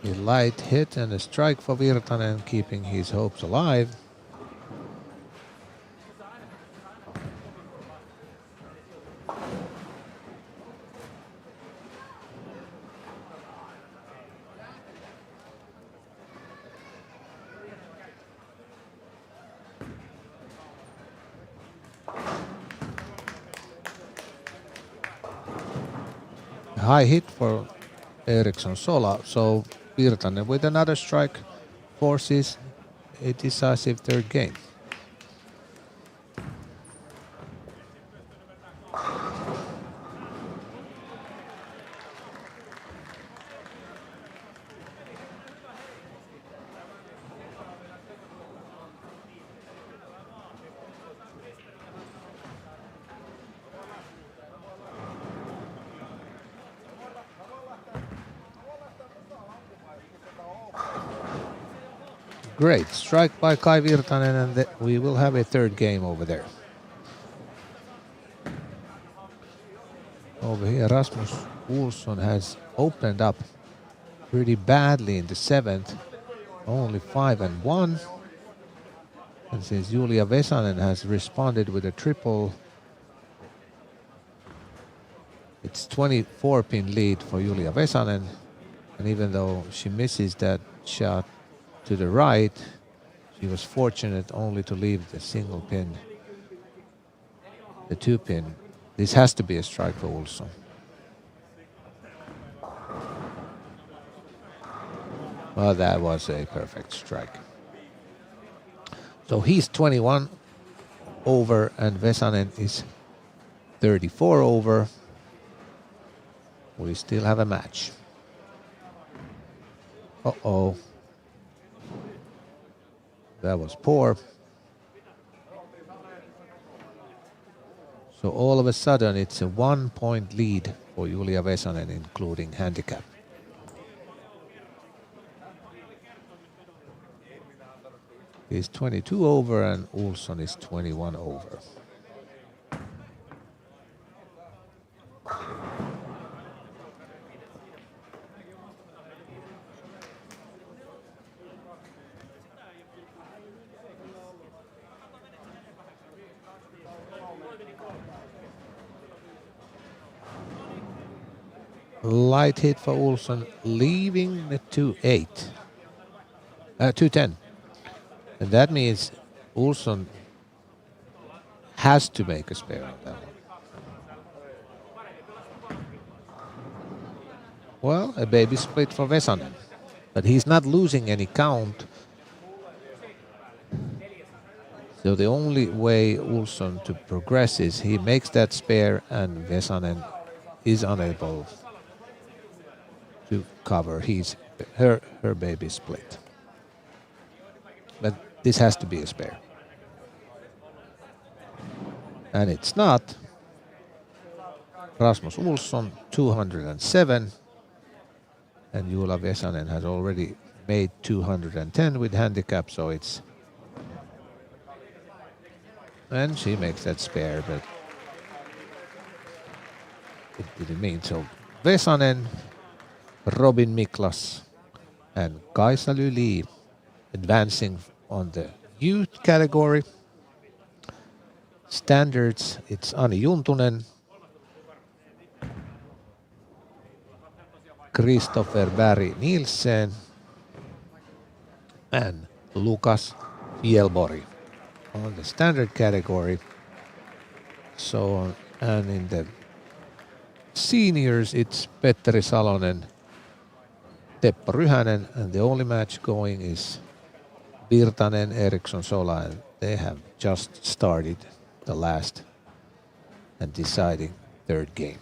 A light hit and a strike for Virtanen, keeping his hopes alive. A high hit for Eriksson-Sola, so Virtanen with another strike forces a decisive third game. Great strike by Kai Virtanen, and we will have a third game over there. Over here, Rasmus Olsson has opened up pretty badly in the seventh, only 5-1. And since Julia Vesanen has responded with a triple, it's 24-pin lead for Julia Vesanen. And even though she misses that shot to the right, she was fortunate only to leave the single pin, the 2-pin. This has to be a strike for Olsson. Well, that was a perfect strike. So he's 21 over and Vesanen is 34 over. We still have a match. Uh-oh. That was poor. So all of a sudden it's a 1-point lead for Julia Vesanen, including handicap. He's 22 over and Olsson is 21 over. Light hit for Olsson, leaving the 2-8. 2-10. And that means Olsson has to make a spare on that one. Well, a baby split for Vesanen. But he's not losing any count. So the only way Olsson to progress is he makes that spare and Vesanen is unable to cover her baby split. But this has to be a spare. And it's not. Rasmus Olsson 207 and Julia Vesanen has already made 210 with handicap, so it's, and she makes that spare, but it didn't mean so. Vesanen, Robin Miklas and Kaisa Lyli advancing on the youth category. Standards, it's Ani Juntunen, Christopher Barry Nielsen and Lukas Fjellborg on the standard category. So, and in the seniors, it's Petteri Salonen, Teppo Ryhänen, and the only match going is Virtanen, Eriksson-Sola, and they have just started the last and deciding third game.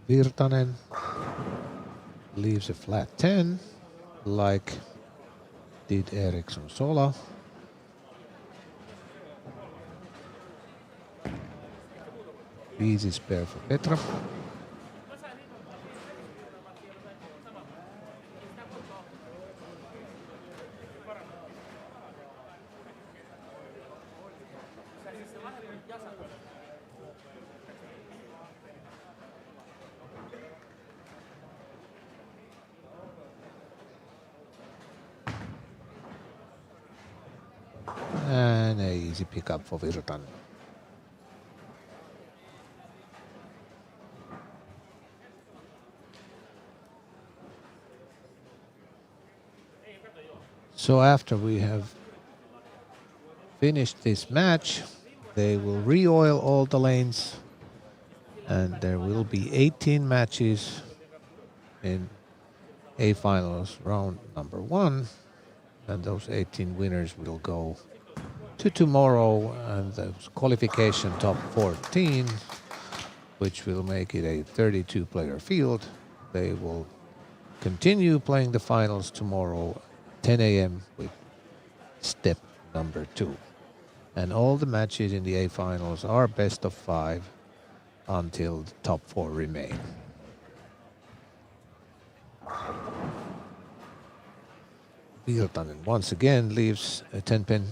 Virtanen leaves a flat 10, like did Eriksson Sola. Easy spare for Petra. And a easy pickup for Virtanen. So after we have finished this match, they will re-oil all the lanes, and there will be 18 matches in A finals round number 1, and those 18 winners will go to tomorrow, and the qualification top 14, which will make it a 32 player field. They will continue playing the finals tomorrow 10 a.m. with step number 2. And all the matches in the A finals are best of 5 until the top 4 remain. Virtanen once again leaves a 10-pin.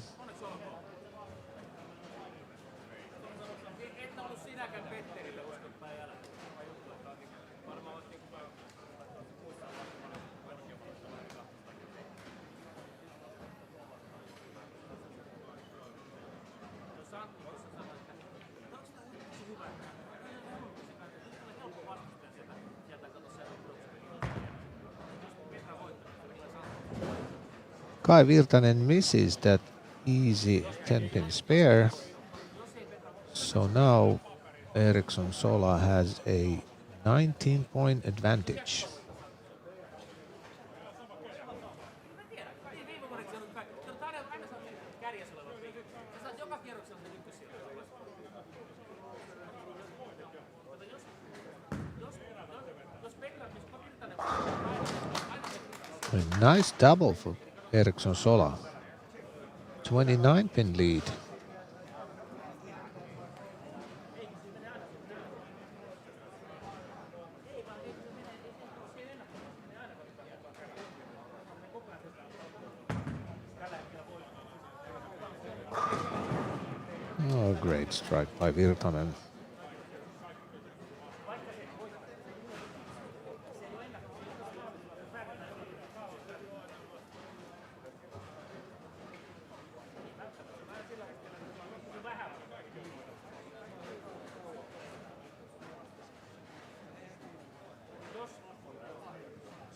Kai Virtanen misses that easy 10-pin spare. So now Eriksson Sola has a 19-point advantage. A nice double for Eriksson Sola. 29-pin lead. Oh, great strike by Virtanen.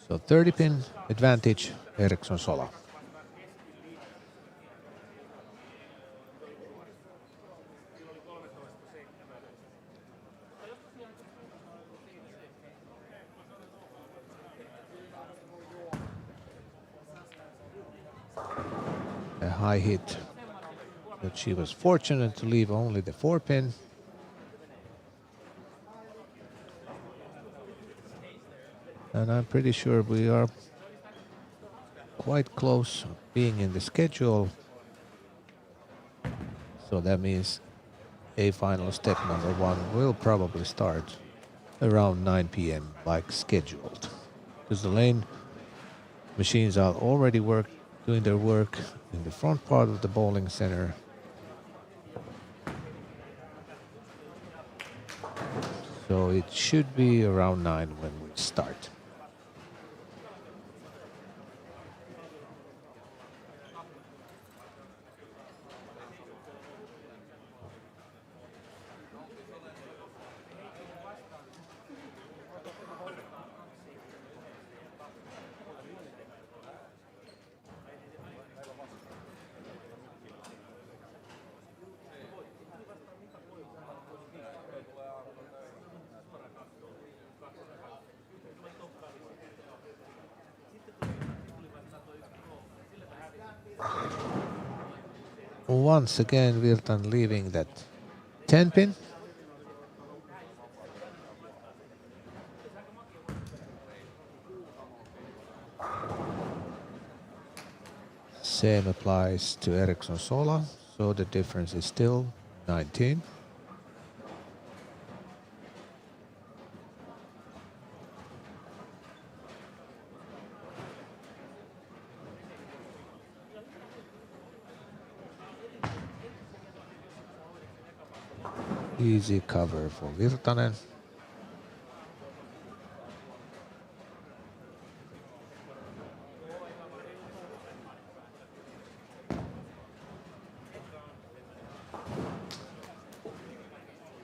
So 30-pin advantage, Eriksson Sola. A high hit, but she was fortunate to leave only the 4-pin. And I'm pretty sure we are quite close being in the schedule. So that means A final step number 1 will probably start around 9 p.m. like scheduled. Because the lane machines are already doing their work in the front part of the bowling center. So it should be around 9 when we start. Once again, Virtan leaving that 10 pin. Same applies to Ericsson Sola, so the difference is still 19. Easy cover for Virtanen.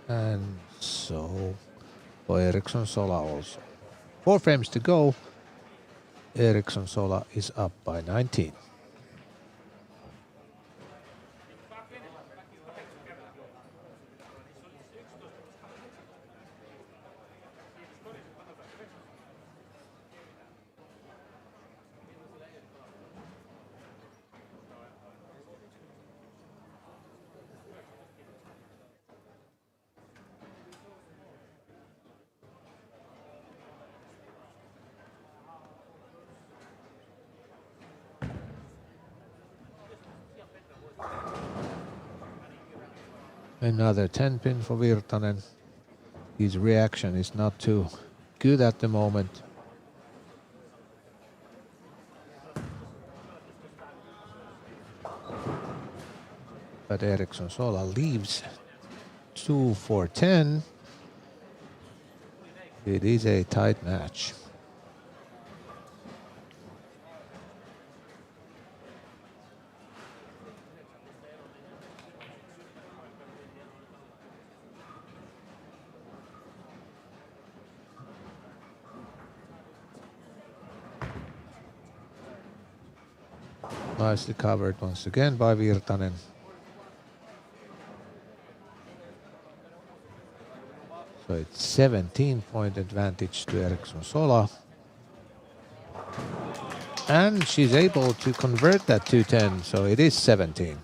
And so for Ericsson Sola also. 4 frames to go. Ericsson Sola is up by 19. Another 10 pin for Virtanen. His reaction is not too good at the moment. But Ericsson Sola leaves 2 for 10. It is a tight match. Nicely covered once again by Virtanen. So it's 17-point advantage to Ericsson Sola. And she's able to convert that to 10, so it is 17.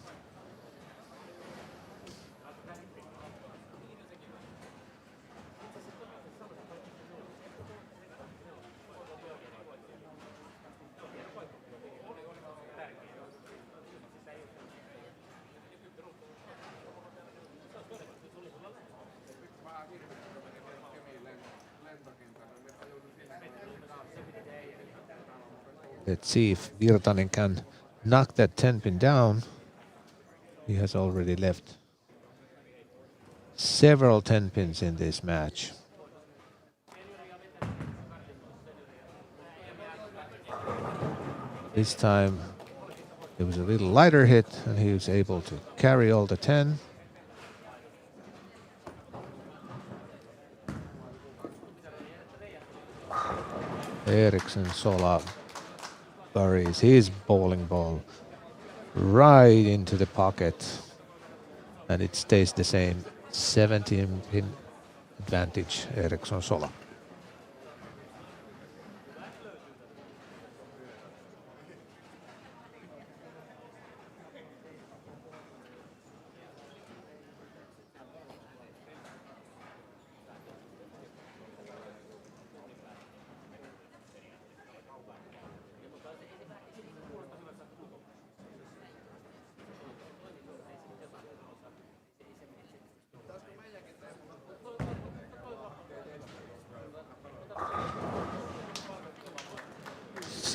Let's see if Virtanen can knock that 10 pin down. He has already left several 10 pins in this match. This time it was a little lighter hit and he was able to carry all the 10. Ericsson Sola buries his bowling ball right into the pocket and it stays the same. 17 pin advantage Ericsson Sola.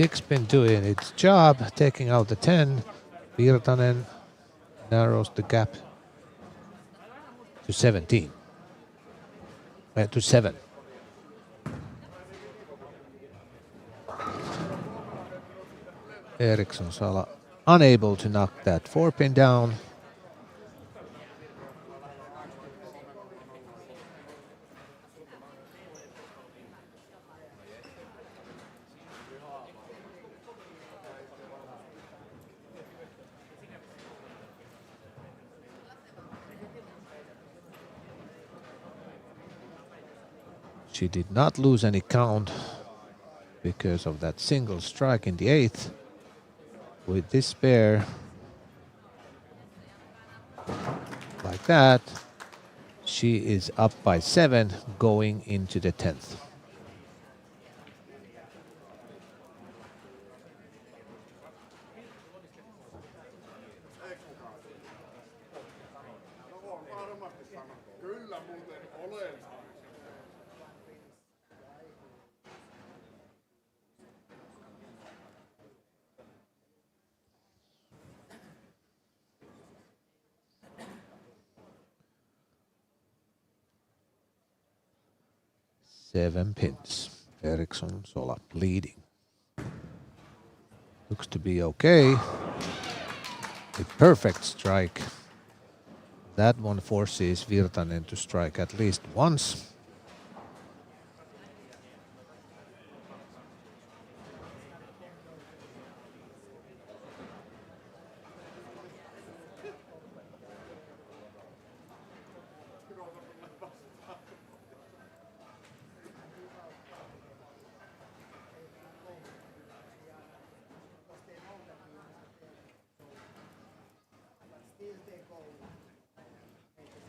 Six pin doing its job, taking out the 10. Virtanen narrows the gap to 17. to 7. Eriksson Sala unable to knock that 4-pin down. She did not lose any count because of that single strike in the 8th. With this pair, like that, she is up by 7 going into the 10th. Seven pins. Eriksson Sola leading. Looks to be okay. A perfect strike. That one forces Virtanen to strike at least once.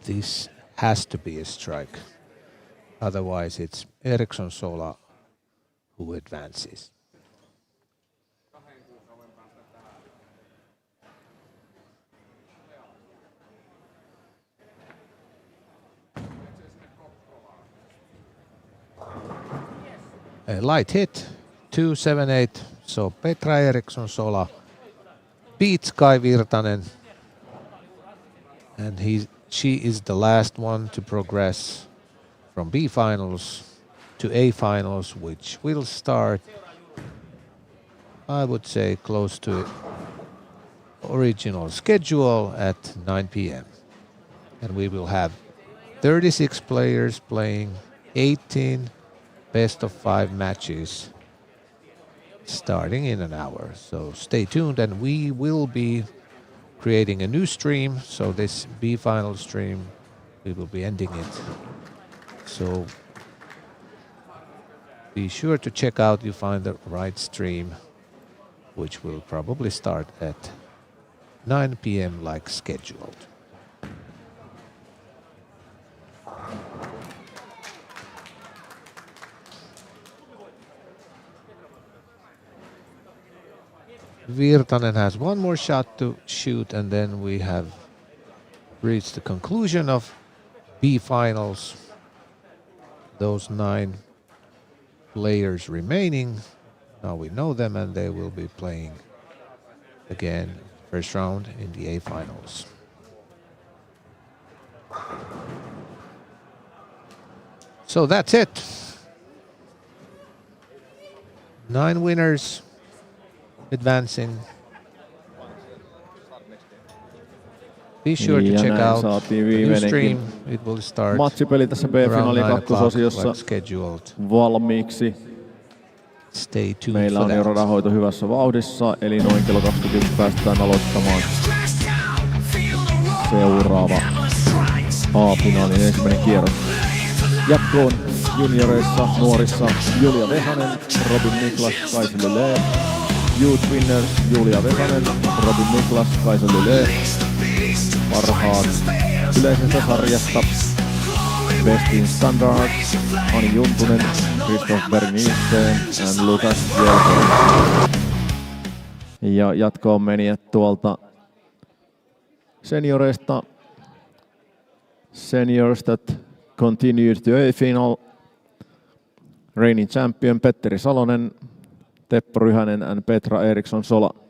This has to be a strike. Otherwise, it's Eriksson Sola who advances. A light hit, 2-7-8. So Petra Eriksson Sola beats Kai Virtanen, and she is the last one to progress from B finals to A finals, which will start, I would say, close to original schedule at 9 p.m. And we will have 36 players playing 18 best of 5 matches starting in an hour. So stay tuned, and we will be creating a new stream. So this B final stream, we will be ending it. So be sure to check out, you find the right stream, which will probably start at 9 p.m. like scheduled. Virtanen has one more shot to shoot, and then we have reached the conclusion of B finals. Those 9 players remaining, now we know them, and they will be playing again first round in the A finals. So that's it. 9 winners advancing. Be sure to check out the new stream. It will start matsipeli tässä around B-finaalin 9 o'clock kakkososiossa like scheduled. valmiiksi. Stay tuned Meillä for on jo that. rahoito hyvässä vauhdissa, eli noin kello 21 päästään aloittamaan seuraava A-finaalin ensimmäinen kierros. Jatkoon junioreissa, nuorissa Julia Vesanen, Robin Niklas, Kaisa Lyle. Youth Winners Julia Vesanen, Robin Niklas, Kaisa Lyle. Parhaat yleisestä sarjasta Westin Standard, Ani Juntunen, Christoph Bernice and Lukas Jelkonen. Ja jatkoon menijät tuolta senioreista. Seniors that continued to A-final. Reigning champion Petteri Salonen, Teppo Ryhänen and Petra Eriksson Sola.